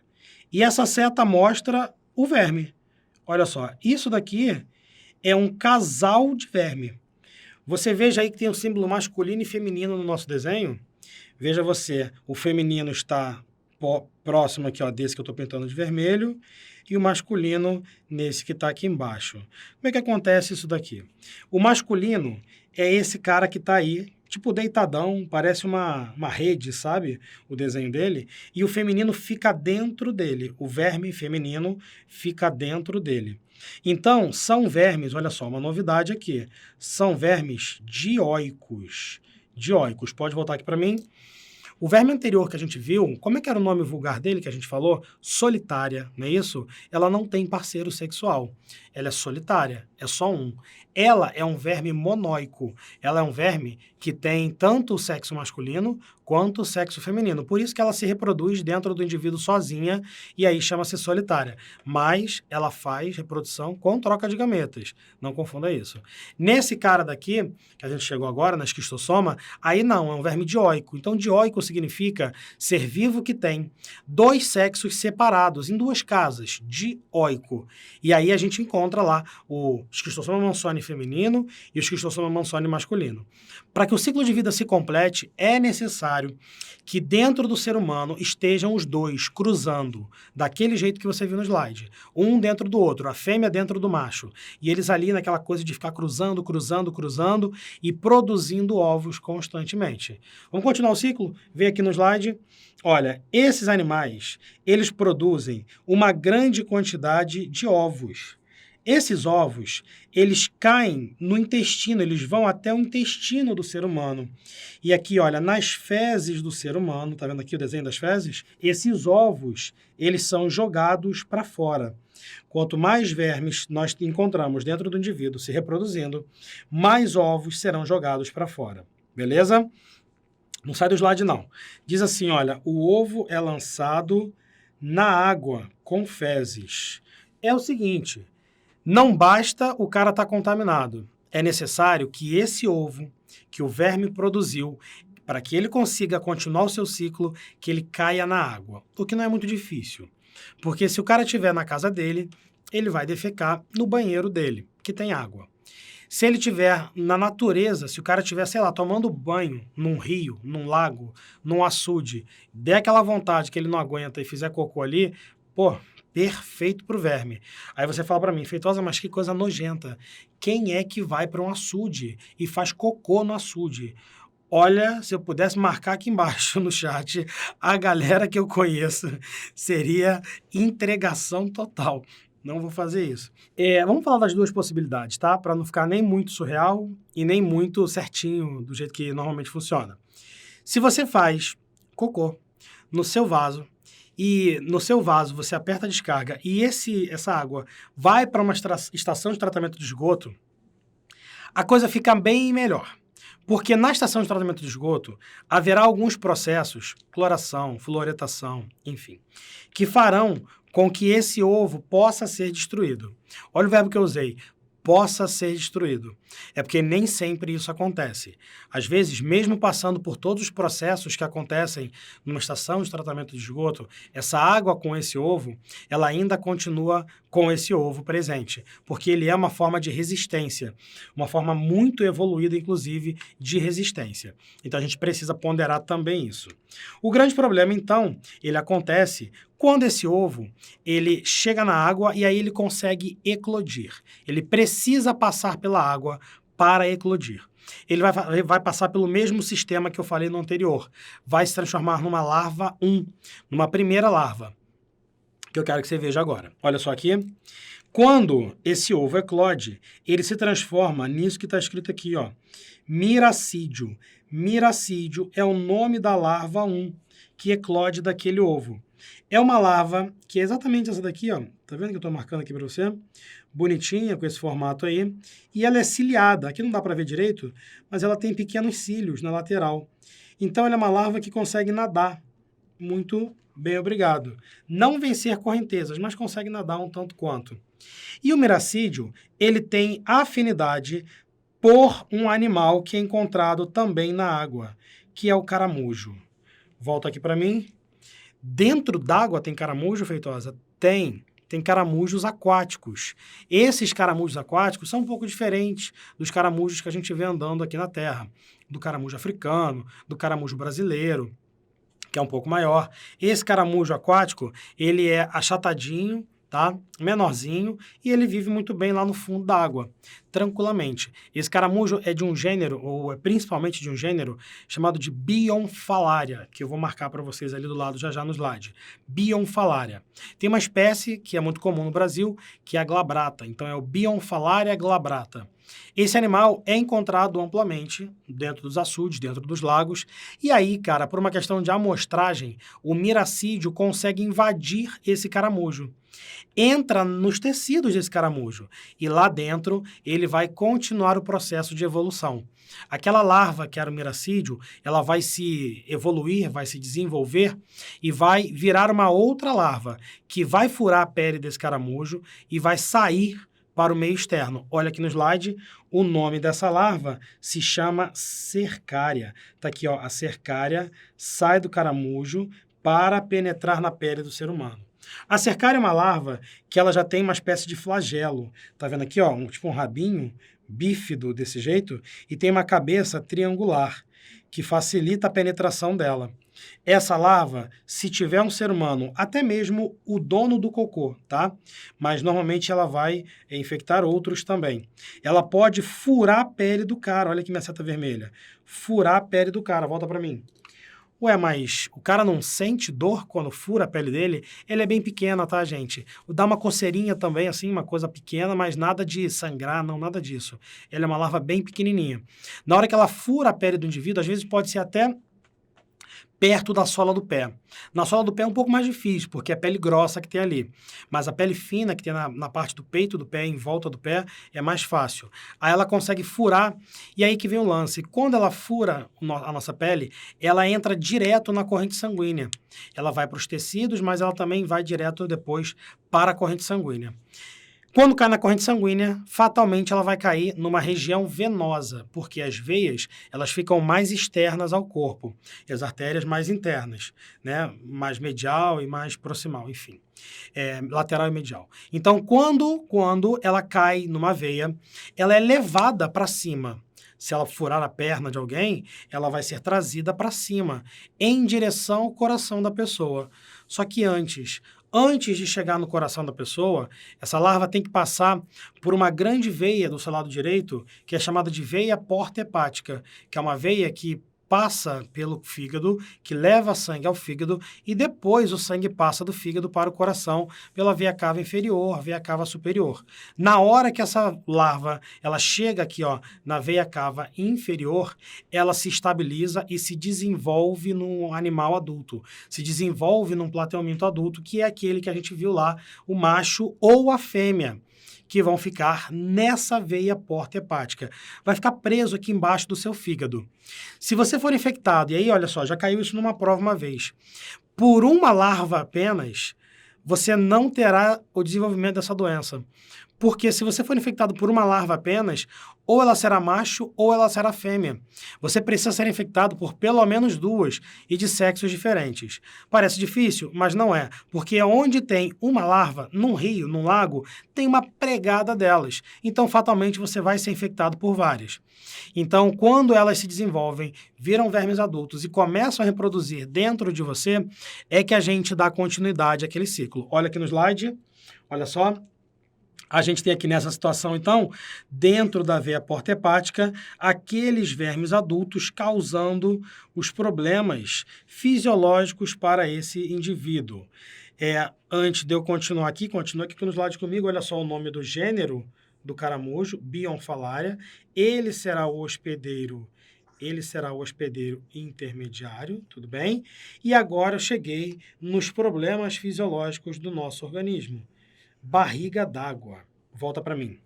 S1: E essa seta mostra o verme. Olha só. Isso daqui é um casal de verme. Você veja aí que tem um símbolo masculino e feminino no nosso desenho. Veja você, o feminino está próximo aqui, ó, desse que eu estou pintando de vermelho, e o masculino nesse que está aqui embaixo. Como é que acontece isso daqui? O masculino é esse cara que está aí, tipo deitadão, parece uma rede, sabe? O desenho dele. E o feminino fica dentro dele. O verme feminino fica dentro dele. Então, são vermes, olha só, uma novidade aqui. São vermes dioicos. Dioicos. Pode voltar aqui para mim. O verme anterior que a gente viu, como é que era o nome vulgar dele que a gente falou? Solitária, não é isso? Ela não tem parceiro sexual. Ela é solitária, é só um. Ela é um verme monóico. Ela é um verme que tem tanto o sexo masculino quanto o sexo feminino. Por isso que ela se reproduz dentro do indivíduo sozinha e aí chama-se solitária. Mas ela faz reprodução com troca de gametas. Não confunda isso. Nesse cara daqui, que a gente chegou agora, na esquistossoma, aí não, é um verme dioico. Então, dioico significa ser vivo que tem dois sexos separados em duas casas, dioico. E aí a gente encontra lá o Schistosoma mansoni feminino e o Schistosoma mansoni masculino. Para que o ciclo de vida se complete, é necessário que dentro do ser humano estejam os dois cruzando, daquele jeito que você viu no slide. Um dentro do outro, a fêmea dentro do macho. E eles ali naquela coisa de ficar cruzando e produzindo ovos constantemente. Vamos continuar o ciclo? Vem aqui no slide. Olha, esses animais, eles produzem uma grande quantidade de ovos. Esses ovos, eles caem no intestino, eles vão até o intestino do ser humano. E aqui, olha, nas fezes do ser humano, tá vendo aqui o desenho das fezes? Esses ovos, eles são jogados para fora. Quanto mais vermes nós encontramos dentro do indivíduo se reproduzindo, mais ovos serão jogados para fora. Beleza? Não sai do slide, não. Diz assim, olha, o ovo é lançado na água com fezes. É o seguinte, não basta o cara estar contaminado. É necessário que esse ovo que o verme produziu, para que ele consiga continuar o seu ciclo, que ele caia na água. O que não é muito difícil. Porque se o cara estiver na casa dele, ele vai defecar no banheiro dele, que tem água. Se ele estiver na natureza, se o cara estiver, sei lá, tomando banho num rio, num lago, num açude, der aquela vontade que ele não aguenta e fizer cocô ali, pô, perfeito pro verme. Aí você fala para mim, Feitosa, mas que coisa nojenta. Quem é que vai para um açude e faz cocô no açude? Olha, se eu pudesse marcar aqui embaixo no chat, a galera que eu conheço seria entregação total. Não vou fazer isso. Vamos falar das duas possibilidades, tá? Para não ficar nem muito surreal e nem muito certinho do jeito que normalmente funciona. Se você faz cocô no seu vaso, e no seu vaso você aperta a descarga e essa água vai para uma estação de tratamento de esgoto, a coisa fica bem melhor. Porque na estação de tratamento de esgoto haverá alguns processos, cloração, fluoretação, enfim, que farão com que esse ovo possa ser destruído. Olha o verbo que eu usei, possa ser destruído. É porque nem sempre isso acontece. Às vezes, mesmo passando por todos os processos que acontecem numa estação de tratamento de esgoto, essa água com esse ovo, ela ainda continua com esse ovo presente, porque ele é uma forma de resistência, uma forma muito evoluída, inclusive, de resistência. Então, a gente precisa ponderar também isso. O grande problema, então, ele acontece quando esse ovo, ele chega na água e aí ele consegue eclodir. Ele precisa passar pela água para eclodir. Ele vai passar pelo mesmo sistema que eu falei no anterior. Vai se transformar numa larva 1, numa primeira larva, que eu quero que você veja agora. Olha só aqui. Quando esse ovo eclode, ele se transforma nisso que está escrito aqui, ó, miracídio. Miracídio é o nome da larva 1 que eclode daquele ovo. É uma larva que é exatamente essa daqui, ó. Tá vendo que eu estou marcando aqui para você? Bonitinha, com esse formato aí. E ela é ciliada. Aqui não dá para ver direito, mas ela tem pequenos cílios na lateral. Então, ela é uma larva que consegue nadar. Muito bem, obrigado. Não vencer correntezas, mas consegue nadar um tanto quanto. E o miracídio, ele tem afinidade por um animal que é encontrado também na água, que é o caramujo. Volta aqui para mim. Dentro d'água tem caramujo, Feitosa? Tem caramujos aquáticos. Esses caramujos aquáticos são um pouco diferentes dos caramujos que a gente vê andando aqui na Terra. Do caramujo africano, do caramujo brasileiro, que é um pouco maior. Esse caramujo aquático, ele é achatadinho, tá? Menorzinho, e ele vive muito bem lá no fundo da água, tranquilamente. Esse caramujo é de um gênero, ou é principalmente de um gênero, chamado de Bionfalaria, que eu vou marcar para vocês ali do lado já no slide. Bionfalaria. Tem uma espécie que é muito comum no Brasil, que é a glabrata. Então é o Bionfalaria glabrata. Esse animal é encontrado amplamente dentro dos açudes, dentro dos lagos, e aí, cara, por uma questão de amostragem, o miracídio consegue invadir esse caramujo. Entra nos tecidos desse caramujo e lá dentro ele vai continuar o processo de evolução. Aquela larva que era o miracídio, ela vai se evoluir, vai se desenvolver e vai virar uma outra larva que vai furar a pele desse caramujo e vai sair para o meio externo. Olha aqui no slide, o nome dessa larva se chama cercária. Está aqui, ó, a cercária sai do caramujo para penetrar na pele do ser humano. A cercária é uma larva que ela já tem uma espécie de flagelo. Tá vendo aqui, ó, tipo um rabinho bífido desse jeito e tem uma cabeça triangular que facilita a penetração dela. Essa larva, se tiver um ser humano, até mesmo o dono do cocô, tá? Mas normalmente ela vai infectar outros também. Ela pode furar a pele do cara. Olha aqui minha seta vermelha. Furar a pele do cara. Volta para mim. Ué, mas o cara não sente dor quando fura a pele dele? Ele é bem pequena, tá, gente? Dá uma coceirinha também, assim, uma coisa pequena, mas nada de sangrar, não, nada disso. Ela é uma larva bem pequenininha. Na hora que ela fura a pele do indivíduo, às vezes pode ser até perto da sola do pé. Na sola do pé é um pouco mais difícil, porque é a pele grossa que tem ali. Mas a pele fina que tem na parte do peito do pé, em volta do pé, é mais fácil. Aí ela consegue furar, e aí que vem o lance. Quando ela fura a nossa pele, ela entra direto na corrente sanguínea. Ela vai para os tecidos, mas ela também vai direto depois para a corrente sanguínea. Quando cai na corrente sanguínea, fatalmente ela vai cair numa região venosa, porque as veias elas ficam mais externas ao corpo, e as artérias mais internas, né? Mais medial e mais proximal, enfim, lateral e medial. Então, quando ela cai numa veia, ela é levada para cima. Se ela furar a perna de alguém, ela vai ser trazida para cima, em direção ao coração da pessoa. Só que antes de chegar no coração da pessoa, essa larva tem que passar por uma grande veia do seu lado direito, que é chamada de veia porta-hepática, que é uma veia que passa pelo fígado, que leva sangue ao fígado, e depois o sangue passa do fígado para o coração pela veia cava inferior, veia cava superior. Na hora que essa larva ela chega aqui, ó, na veia cava inferior, ela se estabiliza e se desenvolve num animal adulto, se desenvolve num plateuminto adulto, que é aquele que a gente viu lá, o macho ou a fêmea, que vão ficar nessa veia porta-hepática. Vai ficar preso aqui embaixo do seu fígado. Se você for infectado, e aí, olha só, já caiu isso numa prova uma vez, por uma larva apenas, você não terá o desenvolvimento dessa doença, Porque se você for infectado por uma larva apenas, ou ela será macho ou ela será fêmea. Você precisa ser infectado por pelo menos duas e de sexos diferentes. Parece difícil, mas não é, porque onde tem uma larva, num rio, num lago, tem uma pregada delas. Então, fatalmente, você vai ser infectado por várias. Então, quando elas se desenvolvem, viram vermes adultos e começam a reproduzir dentro de você, é que a gente dá continuidade àquele ciclo. Olha aqui no slide, olha só. A gente tem aqui nessa situação, então, dentro da veia porta hepática, aqueles vermes adultos causando os problemas fisiológicos para esse indivíduo. Antes de eu continuar aqui, continua aqui no slide comigo, olha só o nome do gênero do caramujo, Bionfalaria. Ele será o hospedeiro intermediário, tudo bem? E agora eu cheguei nos problemas fisiológicos do nosso organismo. Barriga d'água. Volta para mim.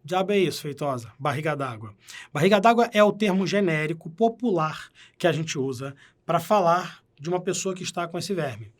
S1: Diabo é isso, Feitosa? Barriga d'água. Barriga d'água é o termo genérico popular que a gente usa para falar de uma pessoa que está com esse verme.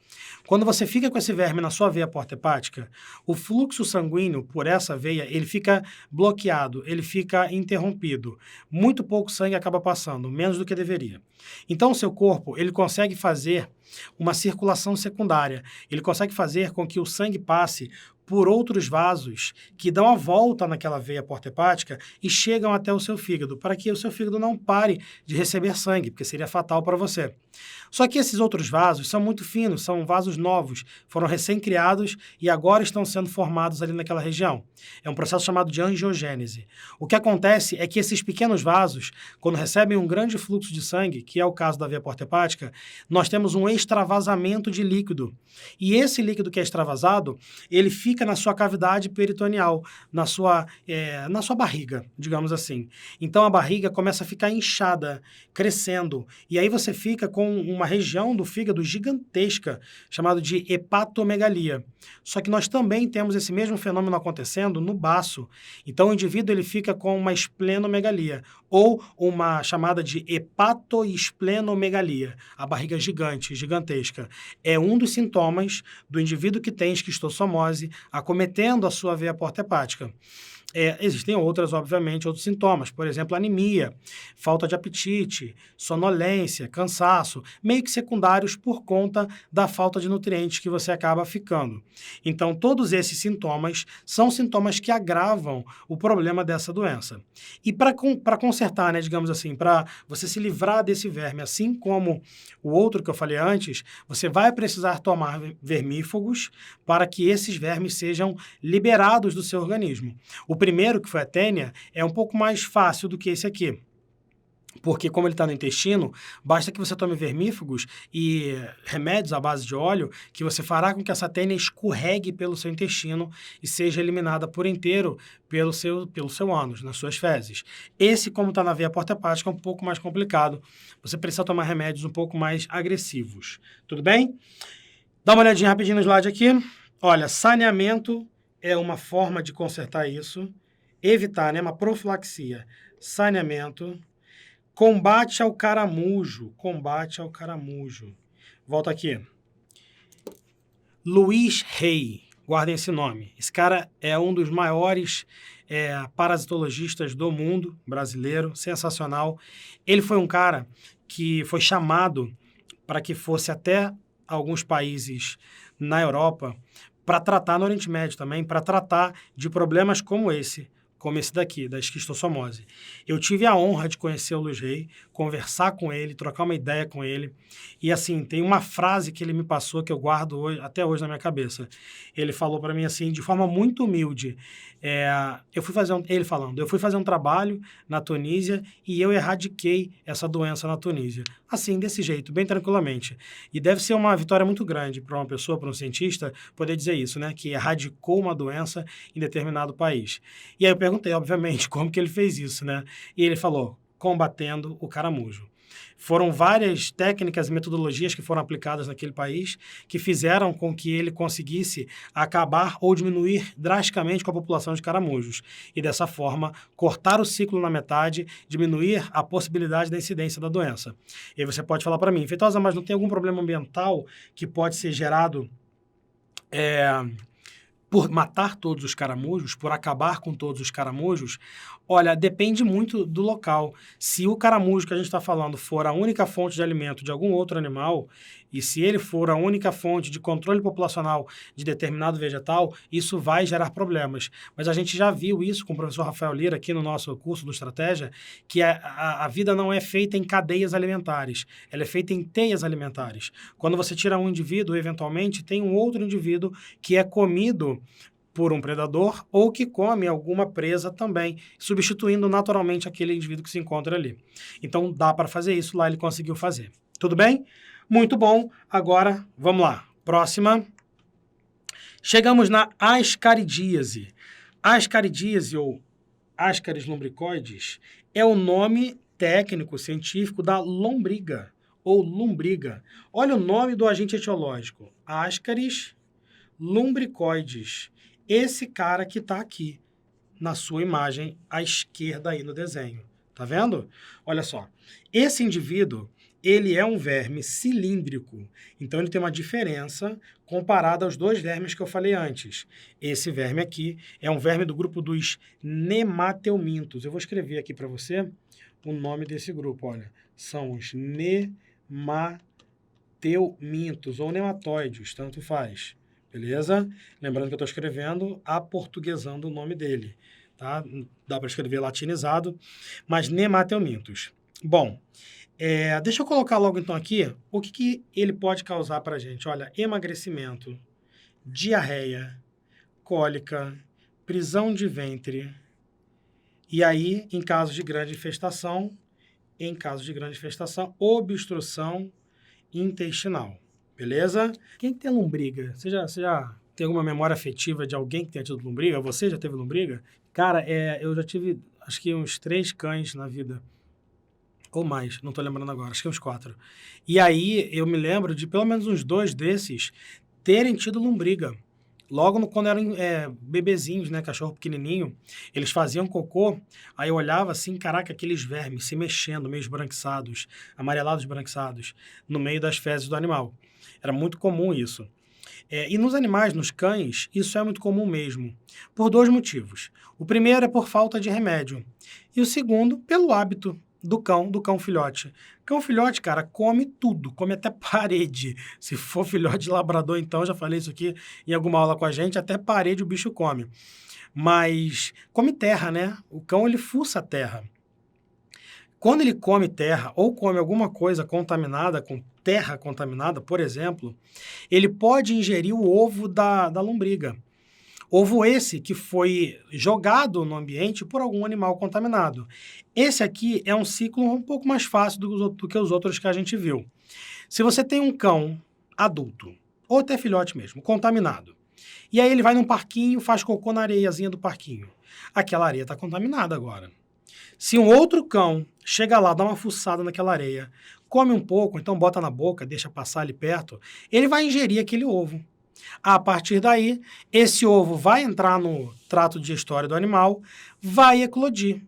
S1: Quando você fica com esse verme na sua veia porta hepática, o fluxo sanguíneo por essa veia, ele fica bloqueado, ele fica interrompido. Muito pouco sangue acaba passando, menos do que deveria. Então, o seu corpo, ele consegue fazer uma circulação secundária. Ele consegue fazer com que o sangue passe por outros vasos que dão a volta naquela veia porta hepática e chegam até o seu fígado, para que o seu fígado não pare de receber sangue, porque seria fatal para você. Só que esses outros vasos são muito finos, são vasos novos, foram recém-criados e agora estão sendo formados ali naquela região. É um processo chamado de angiogênese. O que acontece é que esses pequenos vasos, quando recebem um grande fluxo de sangue, que é o caso da veia porta hepática, nós temos um extravasamento de líquido. E esse líquido que é extravasado, ele fica na sua cavidade peritoneal, na sua barriga, digamos assim. Então a barriga começa a ficar inchada, crescendo, e aí você fica com uma região do fígado gigantesca, chamada de hepatomegalia. Só que nós também temos esse mesmo fenômeno acontecendo no baço. Então o indivíduo ele fica com uma esplenomegalia, ou uma chamada de hepatoesplenomegalia, a barriga gigantesca. É um dos sintomas do indivíduo que tem esquistossomose acometendo a sua veia porta hepática. Existem obviamente, outros sintomas, por exemplo, anemia, falta de apetite, sonolência, cansaço, meio que secundários por conta da falta de nutrientes que você acaba ficando. Então, todos esses sintomas são sintomas que agravam o problema dessa doença. E para consertar, né, digamos assim, para você se livrar desse verme, assim como o outro que eu falei antes, você vai precisar tomar vermífugos para que esses vermes sejam liberados do seu organismo. O primeiro, que foi a tênia, é um pouco mais fácil do que esse aqui. Porque, como ele está no intestino, basta que você tome vermífugos e remédios à base de óleo, que você fará com que essa tênia escorregue pelo seu intestino e seja eliminada por inteiro pelo seu ânus, nas suas fezes. Esse, como está na veia porta hepática, é um pouco mais complicado. Você precisa tomar remédios um pouco mais agressivos. Tudo bem? Dá uma olhadinha rapidinho no slide aqui. Olha, saneamento é uma forma de consertar isso. Evitar, né? Uma profilaxia. Saneamento. Combate ao caramujo. Volta aqui. Louis Hay. Guardem esse nome. Esse cara é um dos maiores parasitologistas do mundo, brasileiro, sensacional. Ele foi um cara que foi chamado para que fosse até alguns países na Europa para tratar, no Oriente Médio também, para tratar de problemas como esse daqui, da esquistossomose. Eu tive a honra de conhecer o Louis Hay, conversar com ele, trocar uma ideia com ele, e assim, tem uma frase que ele me passou que eu guardo até hoje na minha cabeça. Ele falou para mim assim, de forma muito humilde, eu fui fazer um trabalho na Tunísia e eu erradiquei essa doença na Tunísia. Assim, desse jeito, bem tranquilamente. E deve ser uma vitória muito grande para uma pessoa, para um cientista, poder dizer isso, né? Que erradicou uma doença em determinado país. E aí eu perguntei, obviamente, como que ele fez isso, né? E ele falou, combatendo o caramujo. Foram várias técnicas e metodologias que foram aplicadas naquele país que fizeram com que ele conseguisse acabar ou diminuir drasticamente com a população de caramujos. E dessa forma, cortar o ciclo na metade, diminuir a possibilidade da incidência da doença. E aí você pode falar para mim, Feitosa, mas não tem algum problema ambiental que pode ser gerado por matar todos os caramujos, por acabar com todos os caramujos, olha, depende muito do local. Se o caramujo que a gente está falando for a única fonte de alimento de algum outro animal, e se ele for a única fonte de controle populacional de determinado vegetal, isso vai gerar problemas. Mas a gente já viu isso com o professor Rafael Lira aqui no nosso curso do Estratégia, que a vida não é feita em cadeias alimentares, ela é feita em teias alimentares. Quando você tira um indivíduo, eventualmente, tem um outro indivíduo que é comido por um predador ou que come alguma presa também, substituindo naturalmente aquele indivíduo que se encontra ali. Então, dá para fazer isso, lá ele conseguiu fazer. Tudo bem? Muito bom. Agora, vamos lá. Próxima. Chegamos na ascaridíase. Ascaridíase, ou Ascaris lumbricoides, é o nome técnico, científico da lombriga, ou lombriga. Olha o nome do agente etiológico. Ascaris lumbricoides. Esse cara que está aqui na sua imagem à esquerda aí no desenho. Tá vendo? Olha só. Esse indivíduo, ele é um verme cilíndrico. Então, ele tem uma diferença comparada aos dois vermes que eu falei antes. Esse verme aqui é um verme do grupo dos nemateumintos. Eu vou escrever aqui para você o nome desse grupo. Olha, são os nemateumintos ou nematóides, tanto faz. Beleza? Lembrando que eu estou escrevendo aportuguesando o nome dele. Tá? Dá para escrever latinizado, mas nemateumintos. Bom, deixa eu colocar logo então aqui o que ele pode causar para a gente. Olha, emagrecimento, diarreia, cólica, prisão de ventre. E aí, em caso de grande infestação, obstrução intestinal. Beleza? Quem tem lombriga? Você já tem alguma memória afetiva de alguém que tenha tido lombriga? Você já teve lombriga? Cara, eu já tive, acho que uns 3 cães na vida. Ou mais, não estou lembrando agora, acho que uns 4. E aí, eu me lembro de pelo menos uns 2 desses terem tido lombriga. Logo quando eram bebezinhos, né, cachorro pequenininho, eles faziam cocô, aí eu olhava assim, caraca, aqueles vermes se mexendo, meio esbranquiçados, amarelados esbranquiçados, no meio das fezes do animal. Era muito comum isso. E nos animais, nos cães, isso é muito comum mesmo, por 2 motivos. O primeiro é por falta de remédio, e o segundo, pelo hábito do cão filhote. Cão filhote, cara, come tudo, come até parede. Se for filhote de labrador, então, já falei isso aqui em alguma aula com a gente, até parede o bicho come. Mas come terra, né? O cão, ele fuça a terra. Quando ele come terra ou come alguma coisa contaminada, com terra contaminada, por exemplo, ele pode ingerir o ovo da lombriga. Ovo esse que foi jogado no ambiente por algum animal contaminado. Esse aqui é um ciclo um pouco mais fácil do que os outros que a gente viu. Se você tem um cão adulto, ou até filhote mesmo, contaminado, e aí ele vai num parquinho, faz cocô na areiazinha do parquinho. Aquela areia está contaminada agora. Se um outro cão chega lá, dá uma fuçada naquela areia, come um pouco, então bota na boca, deixa passar ali perto, ele vai ingerir aquele ovo. A partir daí, esse ovo vai entrar no trato digestório do animal, vai eclodir.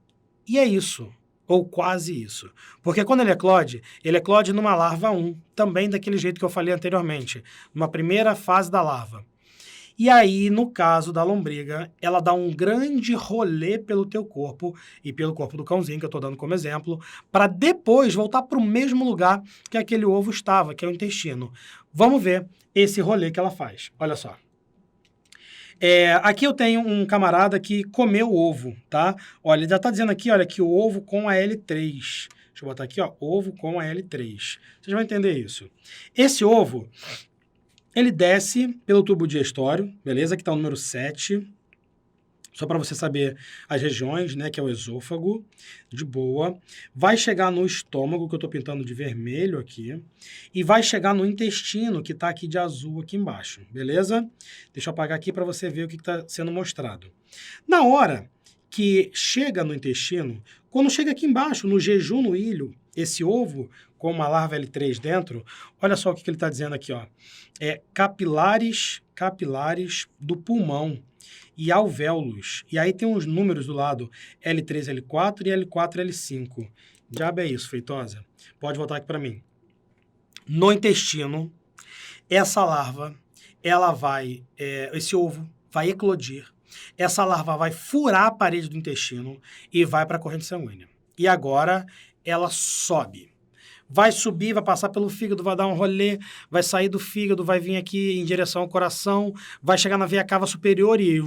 S1: E é isso, ou quase isso. Porque quando ele eclode numa larva 1, também daquele jeito que eu falei anteriormente, numa primeira fase da larva. E aí, no caso da lombriga, ela dá um grande rolê pelo teu corpo e pelo corpo do cãozinho, que eu estou dando como exemplo, para depois voltar para o mesmo lugar que aquele ovo estava, que é o intestino. Vamos ver esse rolê que ela faz. Olha só. Aqui eu tenho um camarada que comeu o ovo, tá? Olha, ele já está dizendo aqui, olha, que o ovo com a L3. Deixa eu botar aqui, ó, ovo com a L3. Vocês vão entender isso. Esse ovo, ele desce pelo tubo digestório, beleza? Aqui está o número 7. Só para você saber as regiões, né? Que é o esôfago, de boa. Vai chegar no estômago, que eu estou pintando de vermelho aqui. E vai chegar no intestino, que está aqui de azul aqui embaixo, beleza? Deixa eu apagar aqui para você ver o que está sendo mostrado. Na hora que chega no intestino, quando chega aqui embaixo, no jejum no ilho, esse ovo com uma larva L3 dentro, olha só o que ele está dizendo aqui, ó. Capilares do pulmão e alvéolos. E aí tem uns números do lado, L3, L4 e L4, L5. Diabo é isso, Feitosa? Pode voltar aqui para mim. No intestino, essa larva, ela vai, esse ovo vai eclodir, essa larva vai furar a parede do intestino e vai para a corrente sanguínea. E agora ela sobe. Vai subir, vai passar pelo fígado, vai dar um rolê, vai sair do fígado, vai vir aqui em direção ao coração, vai chegar na veia cava superior e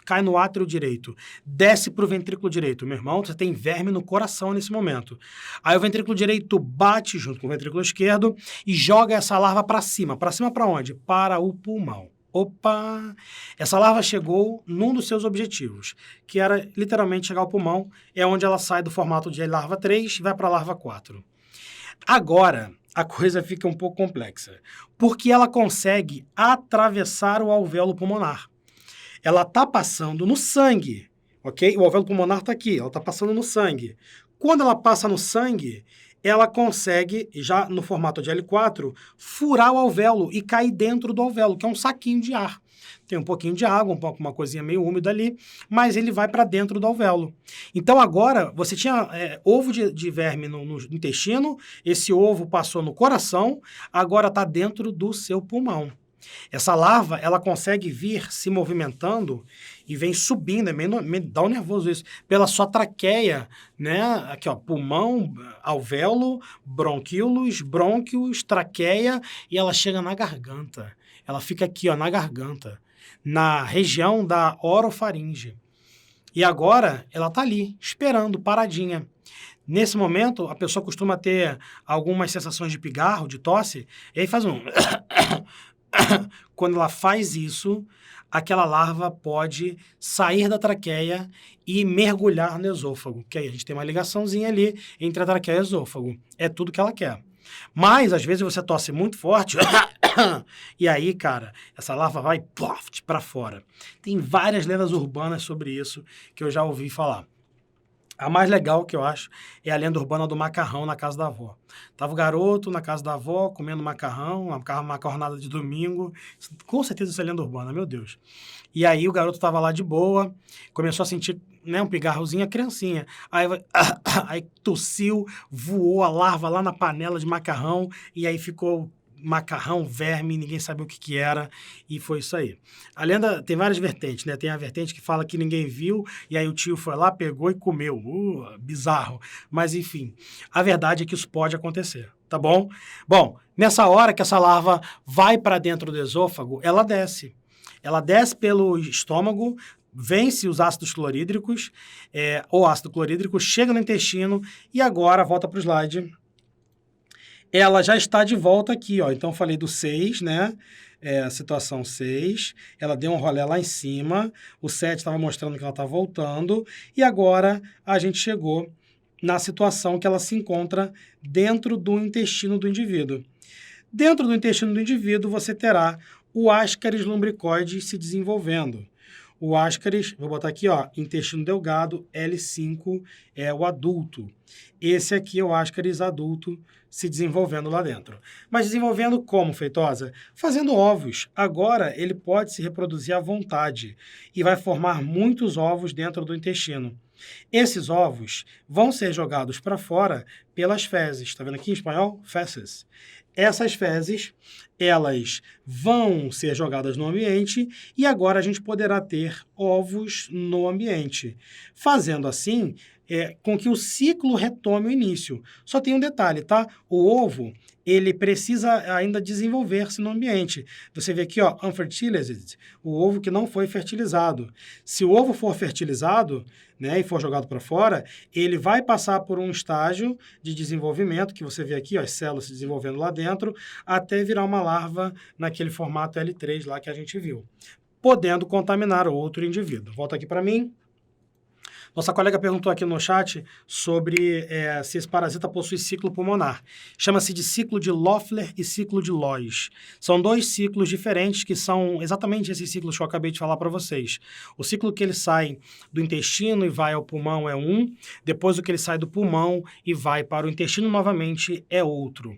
S1: cai no átrio direito. Desce para o ventrículo direito. Meu irmão, você tem verme no coração nesse momento. Aí o ventrículo direito bate junto com o ventrículo esquerdo e joga essa larva para cima. Para cima para onde? Para o pulmão. Opa! Essa larva chegou num dos seus objetivos, que era literalmente chegar ao pulmão, é onde ela sai do formato de larva 3 e vai para a larva 4. Agora, a coisa fica um pouco complexa, porque ela consegue atravessar o alvéolo pulmonar. Ela está passando no sangue, ok? O alvéolo pulmonar está aqui, ela está passando no sangue. Quando ela passa no sangue, ela consegue, já no formato de L4, furar o alvéolo e cair dentro do alvéolo, que é um saquinho de ar. Tem um pouquinho de água, uma coisinha meio úmida ali, mas ele vai para dentro do alvéolo. Então agora, você tinha ovo de verme no intestino, esse ovo passou no coração, agora está dentro do seu pulmão. Essa larva, ela consegue vir se movimentando e vem subindo, me dá um nervoso isso, pela sua traqueia, né? Aqui, ó, pulmão, alvéolo, bronquíolos, brônquios, traqueia, e ela chega na garganta. Ela fica aqui, ó, na garganta, na região da orofaringe. E agora, ela tá ali, esperando, paradinha. Nesse momento, a pessoa costuma ter algumas sensações de pigarro, de tosse, e aí faz um... Quando ela faz isso, aquela larva pode sair da traqueia e mergulhar no esôfago, que aí a gente tem uma ligaçãozinha ali entre a traqueia e o esôfago. É tudo que ela quer. Mas, às vezes, você tosse muito forte, e aí, cara, essa larva vai para fora. Tem várias lendas urbanas sobre isso que eu já ouvi falar. A mais legal que eu acho é a lenda urbana do macarrão na casa da avó. Tava o garoto na casa da avó, comendo macarrão, uma macarronada de domingo. Com certeza isso é lenda urbana, meu Deus. E aí o garoto tava lá de boa, começou a sentir, né, um pigarrozinho, a criancinha. Aí tossiu, voou a larva lá na panela de macarrão, e aí ficou macarrão, verme, ninguém sabia o que era, e foi isso aí. A lenda tem várias vertentes, né? Tem a vertente que fala que ninguém viu, e aí o tio foi lá, pegou e comeu. Bizarro. Mas, enfim, a verdade é que isso pode acontecer, tá bom? Bom, nessa hora que essa larva vai para dentro do esôfago, ela desce. Ela desce pelo estômago, vence os ácidos clorídricos, ou ácido clorídrico, chega no intestino, e agora, volta para o slide, ela já está de volta aqui, ó. Então, eu falei do 6, né? Situação 6. Ela deu um rolê lá em cima. O 7 estava mostrando que ela está voltando. E agora, a gente chegou na situação que ela se encontra dentro do intestino do indivíduo. Dentro do intestino do indivíduo, você terá o Ascaris lumbricoides se desenvolvendo. O Ascaris, vou botar aqui, ó, intestino delgado, L5 é o adulto. Esse aqui é o Ascaris adulto se desenvolvendo lá dentro. Mas desenvolvendo como, Feitosa? Fazendo ovos. Agora ele pode se reproduzir à vontade e vai formar muitos ovos dentro do intestino. Esses ovos vão ser jogados para fora pelas fezes. Está vendo aqui em espanhol? Feces. Essas fezes, elas vão ser jogadas no ambiente e agora a gente poderá ter ovos no ambiente. Fazendo assim, com que o ciclo retome o início. Só tem um detalhe, tá? O ovo, ele precisa ainda desenvolver-se no ambiente. Você vê aqui, ó, unfertilized, o ovo que não foi fertilizado. Se o ovo for fertilizado, né, e for jogado para fora, ele vai passar por um estágio de desenvolvimento, que você vê aqui, ó, as células se desenvolvendo lá dentro, até virar uma larva naquele formato L3 lá que a gente viu, podendo contaminar outro indivíduo. Volta aqui para mim. Nossa colega perguntou aqui no chat sobre se esse parasita possui ciclo pulmonar. Chama-se de ciclo de Loeffler e ciclo de Lois. São dois ciclos diferentes que são exatamente esses ciclos que eu acabei de falar para vocês. O ciclo que ele sai do intestino e vai ao pulmão é um, depois o que ele sai do pulmão e vai para o intestino novamente é outro.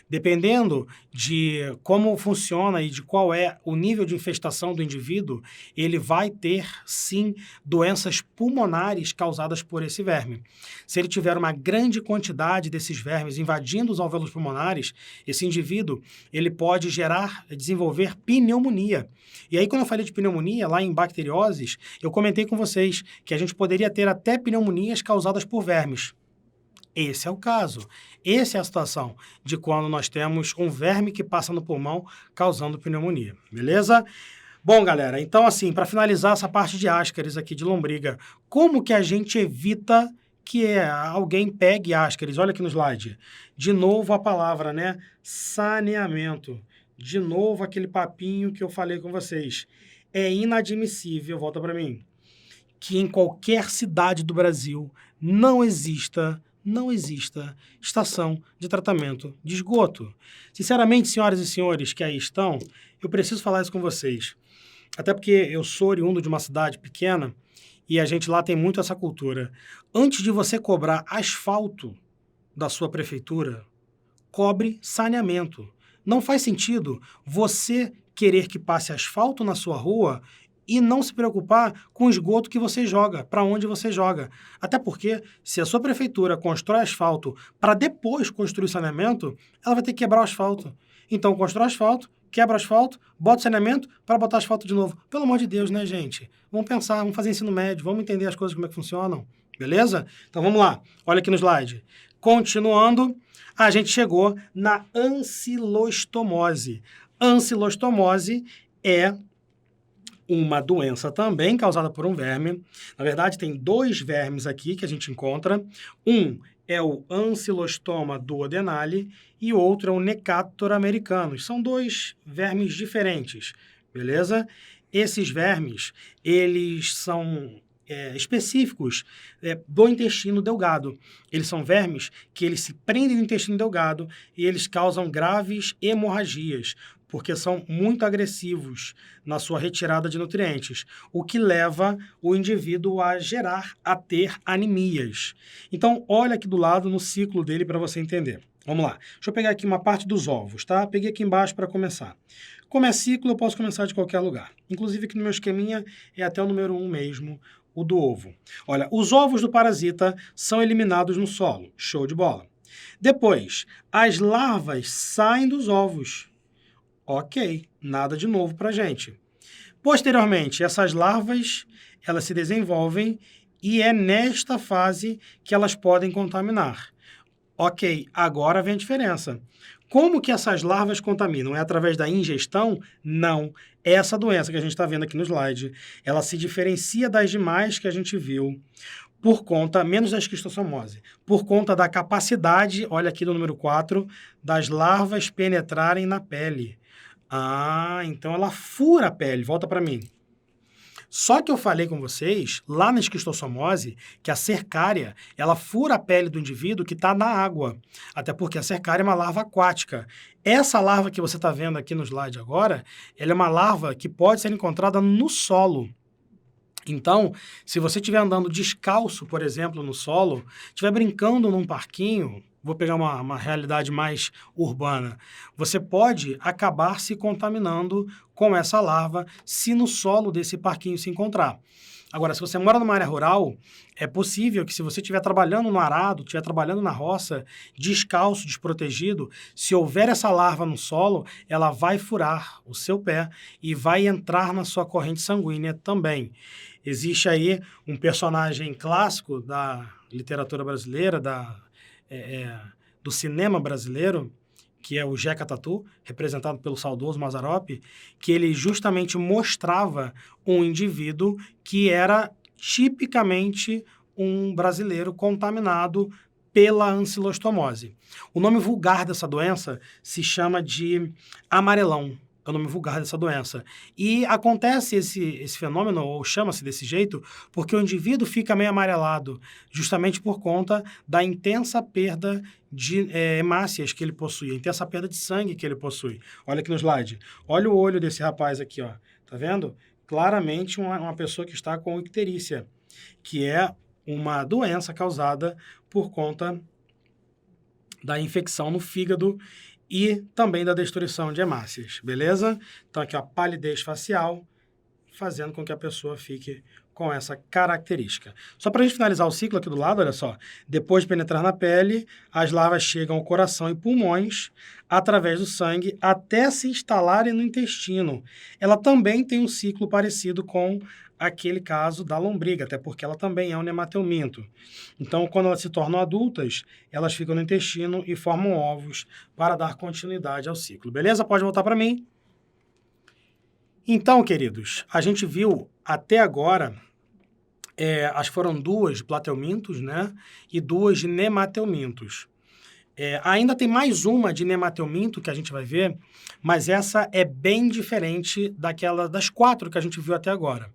S1: Dependendo de como funciona e de qual é o nível de infestação do indivíduo, ele vai ter, sim, doenças pulmonares causadas por esse verme. Se ele tiver uma grande quantidade desses vermes invadindo os alvéolos pulmonares, esse indivíduo ele pode desenvolver pneumonia. E aí, quando eu falei de pneumonia, lá em bacterioses, eu comentei com vocês que a gente poderia ter até pneumonias causadas por vermes. Esse é o caso. Essa é a situação de quando nós temos um verme que passa no pulmão causando pneumonia, beleza? Bom, galera, então assim, para finalizar essa parte de ascaris aqui de lombriga, como que a gente evita que alguém pegue ascaris? Olha aqui no slide. De novo a palavra, né? Saneamento. De novo aquele papinho que eu falei com vocês. É inadmissível, volta para mim, que em qualquer cidade do Brasil não exista estação de tratamento de esgoto. Sinceramente, senhoras e senhores que aí estão, eu preciso falar isso com vocês. Até porque eu sou oriundo de uma cidade pequena e a gente lá tem muito essa cultura. Antes de você cobrar asfalto da sua prefeitura, cobre saneamento. Não faz sentido você querer que passe asfalto na sua rua e não se preocupar com o esgoto que você joga, para onde você joga. Até porque, se a sua prefeitura constrói asfalto para depois construir saneamento, ela vai ter que quebrar o asfalto. Então, constrói asfalto, quebra asfalto, bota saneamento para botar asfalto de novo. Pelo amor de Deus, né, gente? Vamos pensar, vamos fazer ensino médio, vamos entender as coisas, como é que funcionam. Beleza? Então, vamos lá. Olha aqui no slide. Continuando, a gente chegou na ancilostomose. Ancilostomose é uma doença também causada por um verme. Na verdade, tem dois vermes aqui que a gente encontra. Um é o Ancylostoma duodenale e o outro é o Necator americanus. São dois vermes diferentes, beleza? Esses vermes, eles são específicos do intestino delgado. Eles são vermes que eles se prendem no intestino delgado e eles causam graves hemorragias, porque são muito agressivos na sua retirada de nutrientes, o que leva o indivíduo a ter anemias. Então, olha aqui do lado no ciclo dele para você entender. Vamos lá. Deixa eu pegar aqui uma parte dos ovos, tá? Peguei aqui embaixo para começar. Como é ciclo, eu posso começar de qualquer lugar. Inclusive aqui no meu esqueminha é até o número 1 mesmo, o do ovo. Olha, os ovos do parasita são eliminados no solo. Show de bola. Depois, as larvas saem dos ovos. Ok, nada de novo para a gente. Posteriormente, essas larvas, elas se desenvolvem e é nesta fase que elas podem contaminar. Ok, agora vem a diferença. Como que essas larvas contaminam? É através da ingestão? Não. Essa doença que a gente está vendo aqui no slide, ela se diferencia das demais que a gente viu por conta, menos da esquistossomose, por conta da capacidade, olha aqui no número 4, das larvas penetrarem na pele. Ah, então ela fura a pele. Volta para mim. Só que eu falei com vocês, lá na esquistossomose, que a cercária, ela fura a pele do indivíduo que está na água. Até porque a cercária é uma larva aquática. Essa larva que você está vendo aqui no slide agora, ela é uma larva que pode ser encontrada no solo. Então, se você estiver andando descalço, por exemplo, no solo, estiver brincando num parquinho, vou pegar uma realidade mais urbana, você pode acabar se contaminando com essa larva se no solo desse parquinho se encontrar. Agora, se você mora numa área rural, é possível que se você estiver trabalhando no arado, estiver trabalhando na roça, descalço, desprotegido, se houver essa larva no solo, ela vai furar o seu pé e vai entrar na sua corrente sanguínea também. Existe aí um personagem clássico da literatura brasileira, do cinema brasileiro, que é o Jeca Tatu, representado pelo saudoso Mazzaropi, que ele justamente mostrava um indivíduo que era tipicamente um brasileiro contaminado pela ancilostomose. O nome vulgar dessa doença se chama de amarelão. É o nome vulgar dessa doença. E acontece esse fenômeno, ou chama-se desse jeito, porque o indivíduo fica meio amarelado, justamente por conta da intensa perda de hemácias que ele possui, a intensa perda de sangue que ele possui. Olha aqui no slide. Olha o olho desse rapaz aqui, ó. Tá vendo? Claramente uma pessoa que está com icterícia, que é uma doença causada por conta da infecção no fígado e também da destruição de hemácias, beleza? Então aqui, ó, palidez facial, fazendo com que a pessoa fique com essa característica. Só para a gente finalizar o ciclo aqui do lado, olha só. Depois de penetrar na pele, as larvas chegam ao coração e pulmões, através do sangue, até se instalarem no intestino. Ela também tem um ciclo parecido com aquele caso da lombriga, até porque ela também é um nemateuminto. Então, quando elas se tornam adultas, elas ficam no intestino e formam ovos para dar continuidade ao ciclo. Beleza? Pode voltar para mim. Então, queridos, a gente viu até agora, acho que foram 2 de plateumintos, né? E 2 de nemateumintos. Ainda tem mais uma de nemateuminto que a gente vai ver, mas essa é bem diferente das 4 que a gente viu até agora.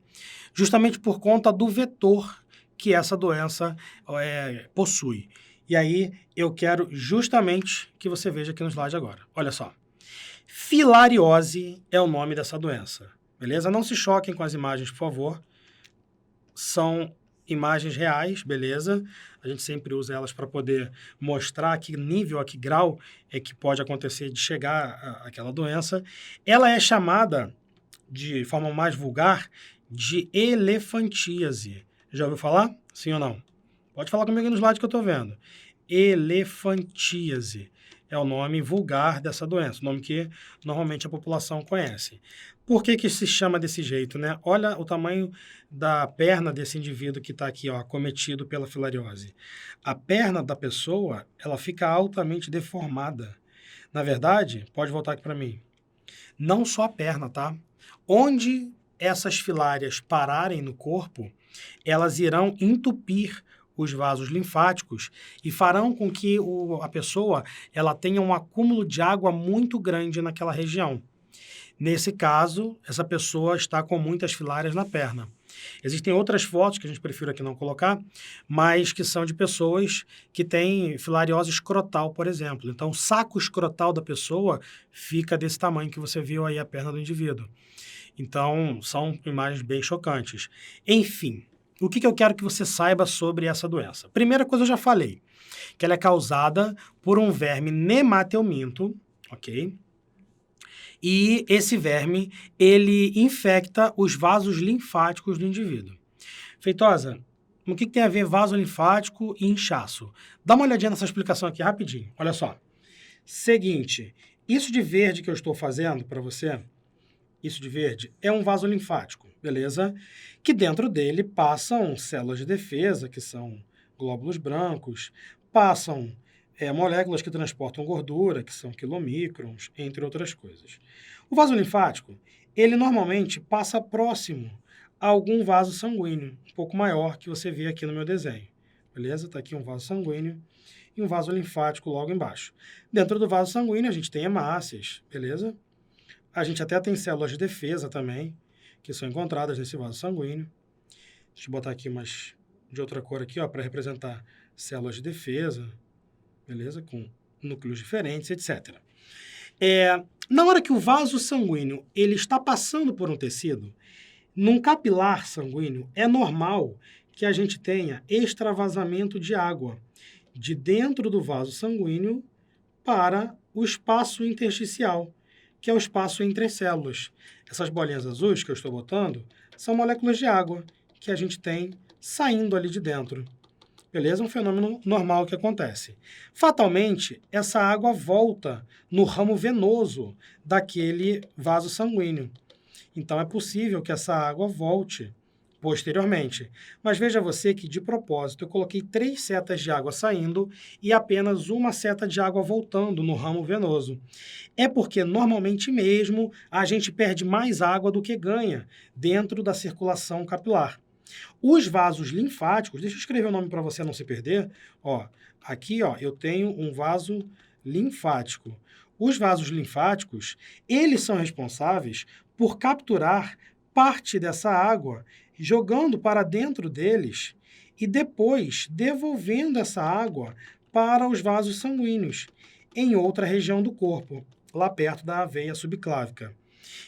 S1: Justamente por conta do vetor que essa doença possui. E aí, eu quero justamente que você veja aqui no slide agora. Olha só. Filariose é o nome dessa doença, beleza? Não se choquem com as imagens, por favor. São imagens reais, beleza? A gente sempre usa elas para poder mostrar a que nível, a que grau é que pode acontecer de chegar àquela doença. Ela é chamada, de forma mais vulgar, de elefantíase. Já ouviu falar? Sim ou não? Pode falar comigo no slide que eu estou vendo. Elefantíase é o nome vulgar dessa doença, o nome que normalmente a população conhece. Por que se chama desse jeito, né? Olha o tamanho da perna desse indivíduo que está aqui, ó, acometido pela filariose. A perna da pessoa, ela fica altamente deformada. Na verdade, pode voltar aqui para mim, não só a perna, tá? Onde essas filárias pararem no corpo, elas irão entupir os vasos linfáticos e farão com que a pessoa ela tenha um acúmulo de água muito grande naquela região. Nesse caso, essa pessoa está com muitas filárias na perna. Existem outras fotos que a gente prefere aqui não colocar, mas que são de pessoas que têm filariose escrotal, por exemplo. Então, o saco escrotal da pessoa fica desse tamanho que você viu aí a perna do indivíduo. Então, são imagens bem chocantes. Enfim, o que eu quero que você saiba sobre essa doença? Primeira coisa, eu já falei, que ela é causada por um verme nemateuminto, ok? E esse verme, ele infecta os vasos linfáticos do indivíduo. Feitosa, o que tem a ver vaso linfático e inchaço? Dá uma olhadinha nessa explicação aqui rapidinho. Olha só. Seguinte, isso de verde que eu estou fazendo para você, isso de verde, é um vaso linfático, beleza? Que dentro dele passam células de defesa, que são glóbulos brancos, passam moléculas que transportam gordura, que são quilomicrons, entre outras coisas. O vaso linfático, ele normalmente passa próximo a algum vaso sanguíneo, um pouco maior, que você vê aqui no meu desenho, beleza? Está aqui um vaso sanguíneo e um vaso linfático logo embaixo. Dentro do vaso sanguíneo a gente tem hemácias, beleza? A gente até tem células de defesa também, que são encontradas nesse vaso sanguíneo. Deixa eu botar aqui umas de outra cor aqui, ó, para representar células de defesa, beleza? Com núcleos diferentes, etc. Na hora que o vaso sanguíneo ele está passando por um tecido, num capilar sanguíneo, é normal que a gente tenha extravasamento de água de dentro do vaso sanguíneo para o espaço intersticial, que é o espaço entre as células. Essas bolinhas azuis que eu estou botando são moléculas de água que a gente tem saindo ali de dentro. Beleza? Um fenômeno normal que acontece. Fatalmente, essa água volta no ramo venoso daquele vaso sanguíneo. Então, é possível que essa água volte posteriormente. Mas veja você que, de propósito, eu coloquei 3 setas de água saindo e apenas uma seta de água voltando no ramo venoso. É porque, normalmente mesmo, a gente perde mais água do que ganha dentro da circulação capilar. Os vasos linfáticos, deixa eu escrever o nome para você não se perder. Ó, aqui ó, eu tenho um vaso linfático. Os vasos linfáticos, eles são responsáveis por capturar parte dessa água, jogando para dentro deles e depois devolvendo essa água para os vasos sanguíneos, em outra região do corpo, lá perto da veia subclávica.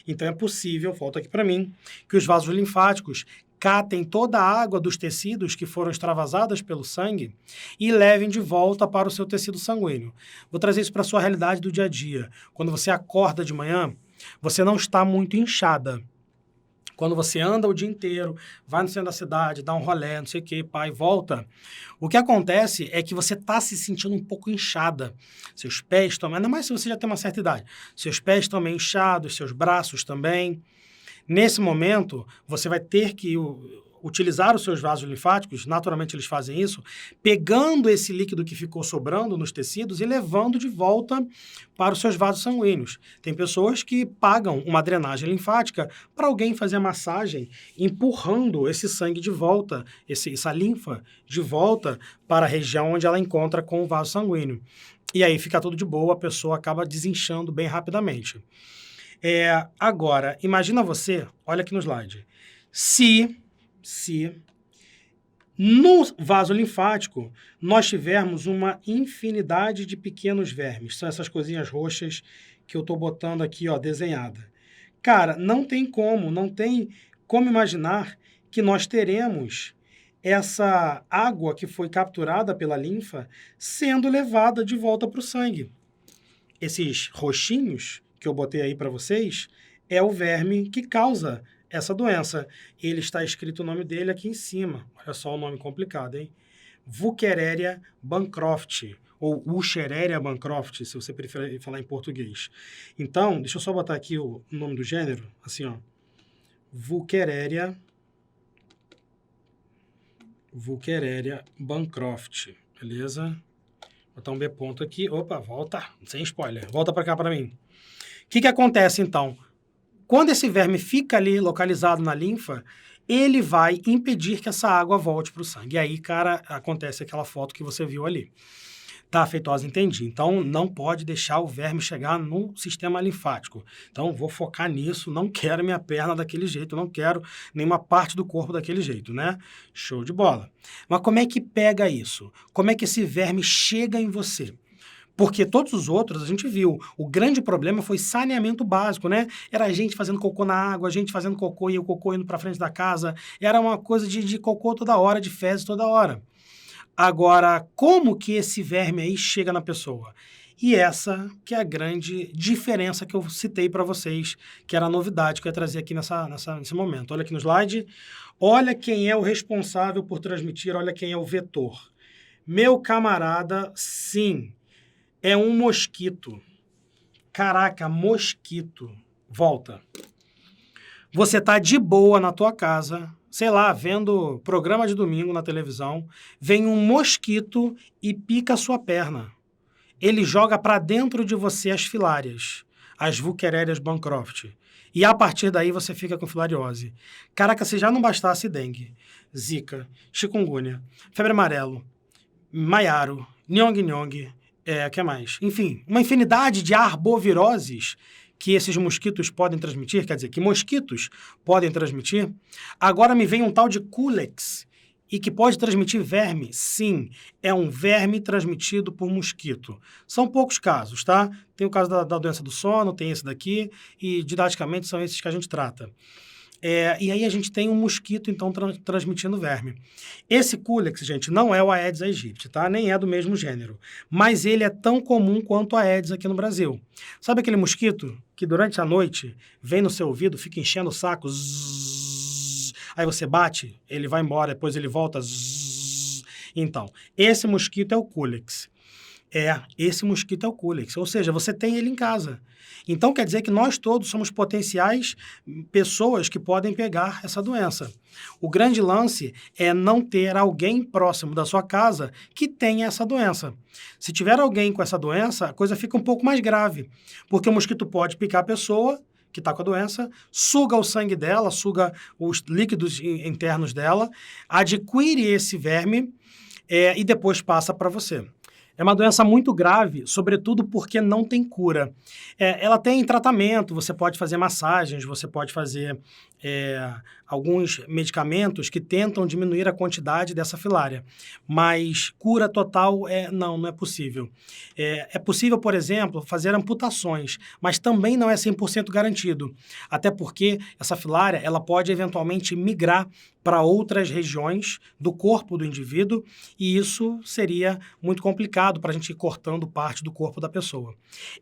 S1: Então é possível, volta aqui para mim, que os vasos linfáticos catem toda a água dos tecidos que foram extravasadas pelo sangue e levem de volta para o seu tecido sanguíneo. Vou trazer isso para a sua realidade do dia a dia. Quando você acorda de manhã, você não está muito inchada. Quando você anda o dia inteiro, vai no centro da cidade, dá um rolê, não sei o que, pai, volta. O que acontece é que você está se sentindo um pouco inchada. Seus pés estão, ainda mais se você já tem uma certa idade, seus pés estão meio inchados, seus braços também. Nesse momento, você vai ter que utilizar os seus vasos linfáticos, naturalmente eles fazem isso, pegando esse líquido que ficou sobrando nos tecidos e levando de volta para os seus vasos sanguíneos. Tem pessoas que pagam uma drenagem linfática para alguém fazer a massagem, empurrando esse sangue de volta, essa linfa de volta para a região onde ela encontra com o vaso sanguíneo. E aí fica tudo de boa, a pessoa acaba desinchando bem rapidamente. Agora, imagina você, olha aqui no slide, se no vaso linfático nós tivermos uma infinidade de pequenos vermes, são essas coisinhas roxas que eu estou botando aqui, ó, desenhada. Cara, não tem como imaginar que nós teremos essa água que foi capturada pela linfa sendo levada de volta para o sangue. Esses roxinhos que eu botei aí para vocês é o verme que causa essa doença. Ele está escrito o nome dele aqui em cima. Olha só o nome complicado, hein? Wuchereria bancrofti, ou Wuchereria bancrofti, se você preferir falar em português. Então, deixa eu só botar aqui o nome do gênero, assim, ó. Wuchereria bancrofti, beleza? Vou botar um B ponto aqui. Opa, volta, sem spoiler. Volta para cá para mim. O que acontece, então? Quando esse verme fica ali localizado na linfa, ele vai impedir que essa água volte para o sangue. E aí, cara, acontece aquela foto que você viu ali. Tá, Feitosa, entendi. Então, não pode deixar o verme chegar no sistema linfático. Então, vou focar nisso, não quero minha perna daquele jeito, não quero nenhuma parte do corpo daquele jeito, né? Show de bola. Mas como é que pega isso? Como é que esse verme chega em você? Porque todos os outros, a gente viu, o grande problema foi saneamento básico, né? Era a gente fazendo cocô na água, a gente fazendo cocô e o cocô indo para frente da casa. Era uma coisa de cocô toda hora, de fezes toda hora. Agora, como que esse verme aí chega na pessoa? E essa que é a grande diferença que eu citei para vocês, que era a novidade que eu ia trazer aqui nesse momento. Olha aqui no slide. Olha quem é o responsável por transmitir, olha quem é o vetor. Meu camarada, sim, é um mosquito. Caraca, mosquito. Volta. Você tá de boa na tua casa, sei lá, vendo programa de domingo na televisão, vem um mosquito e pica a sua perna. Ele joga para dentro de você as filárias, as Wuchererias bancrofti. E a partir daí você fica com filariose. Caraca, se já não bastasse dengue, zika, chikungunya, febre amarelo, maiaro, nhong-nhong, o que mais? Enfim, uma infinidade de arboviroses que esses mosquitos podem transmitir, quer dizer, que mosquitos podem transmitir. Agora me vem um tal de Culex, e que pode transmitir verme. Sim, é um verme transmitido por mosquito. São poucos casos, tá? Tem o caso da doença do sono, tem esse daqui, e didaticamente são esses que a gente trata. E aí a gente tem um mosquito, então, transmitindo verme. Esse Culex, gente, não é o Aedes aegypti, tá? Nem é do mesmo gênero. Mas ele é tão comum quanto a Aedes aqui no Brasil. Sabe aquele mosquito que durante a noite vem no seu ouvido, fica enchendo o saco, zzz, aí você bate, ele vai embora, depois ele volta, zzz. Então, esse mosquito é o Culex. Esse mosquito é o Culex, ou seja, você tem ele em casa. Então, quer dizer que nós todos somos potenciais pessoas que podem pegar essa doença. O grande lance é não ter alguém próximo da sua casa que tenha essa doença. Se tiver alguém com essa doença, a coisa fica um pouco mais grave, porque o mosquito pode picar a pessoa que está com a doença, suga o sangue dela, suga os líquidos internos dela, adquire esse verme e depois passa para você. É uma doença muito grave, sobretudo porque não tem cura. Ela tem tratamento, você pode fazer massagens, você pode fazer alguns medicamentos que tentam diminuir a quantidade dessa filária, mas cura total não é possível. É possível, por exemplo, fazer amputações, mas também não é 100% garantido, até porque essa filária ela pode eventualmente migrar para outras regiões do corpo do indivíduo e isso seria muito complicado para a gente ir cortando parte do corpo da pessoa.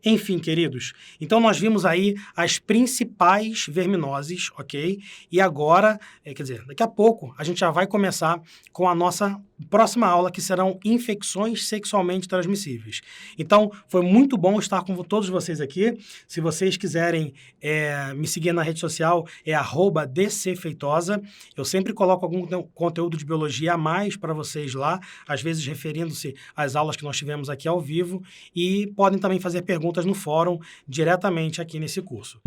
S1: Enfim, queridos, então nós vimos aí as principais verminoses, ok? E agora, quer dizer, daqui a pouco a gente já vai começar com a nossa próxima aula, que serão infecções sexualmente transmissíveis. Então, foi muito bom estar com todos vocês aqui. Se vocês quiserem me seguir na rede social, é @dcfeitosa. Eu sempre coloco algum conteúdo de biologia a mais para vocês lá, às vezes referindo-se às aulas que nós tivemos aqui ao vivo, e podem também fazer perguntas no fórum diretamente aqui nesse curso.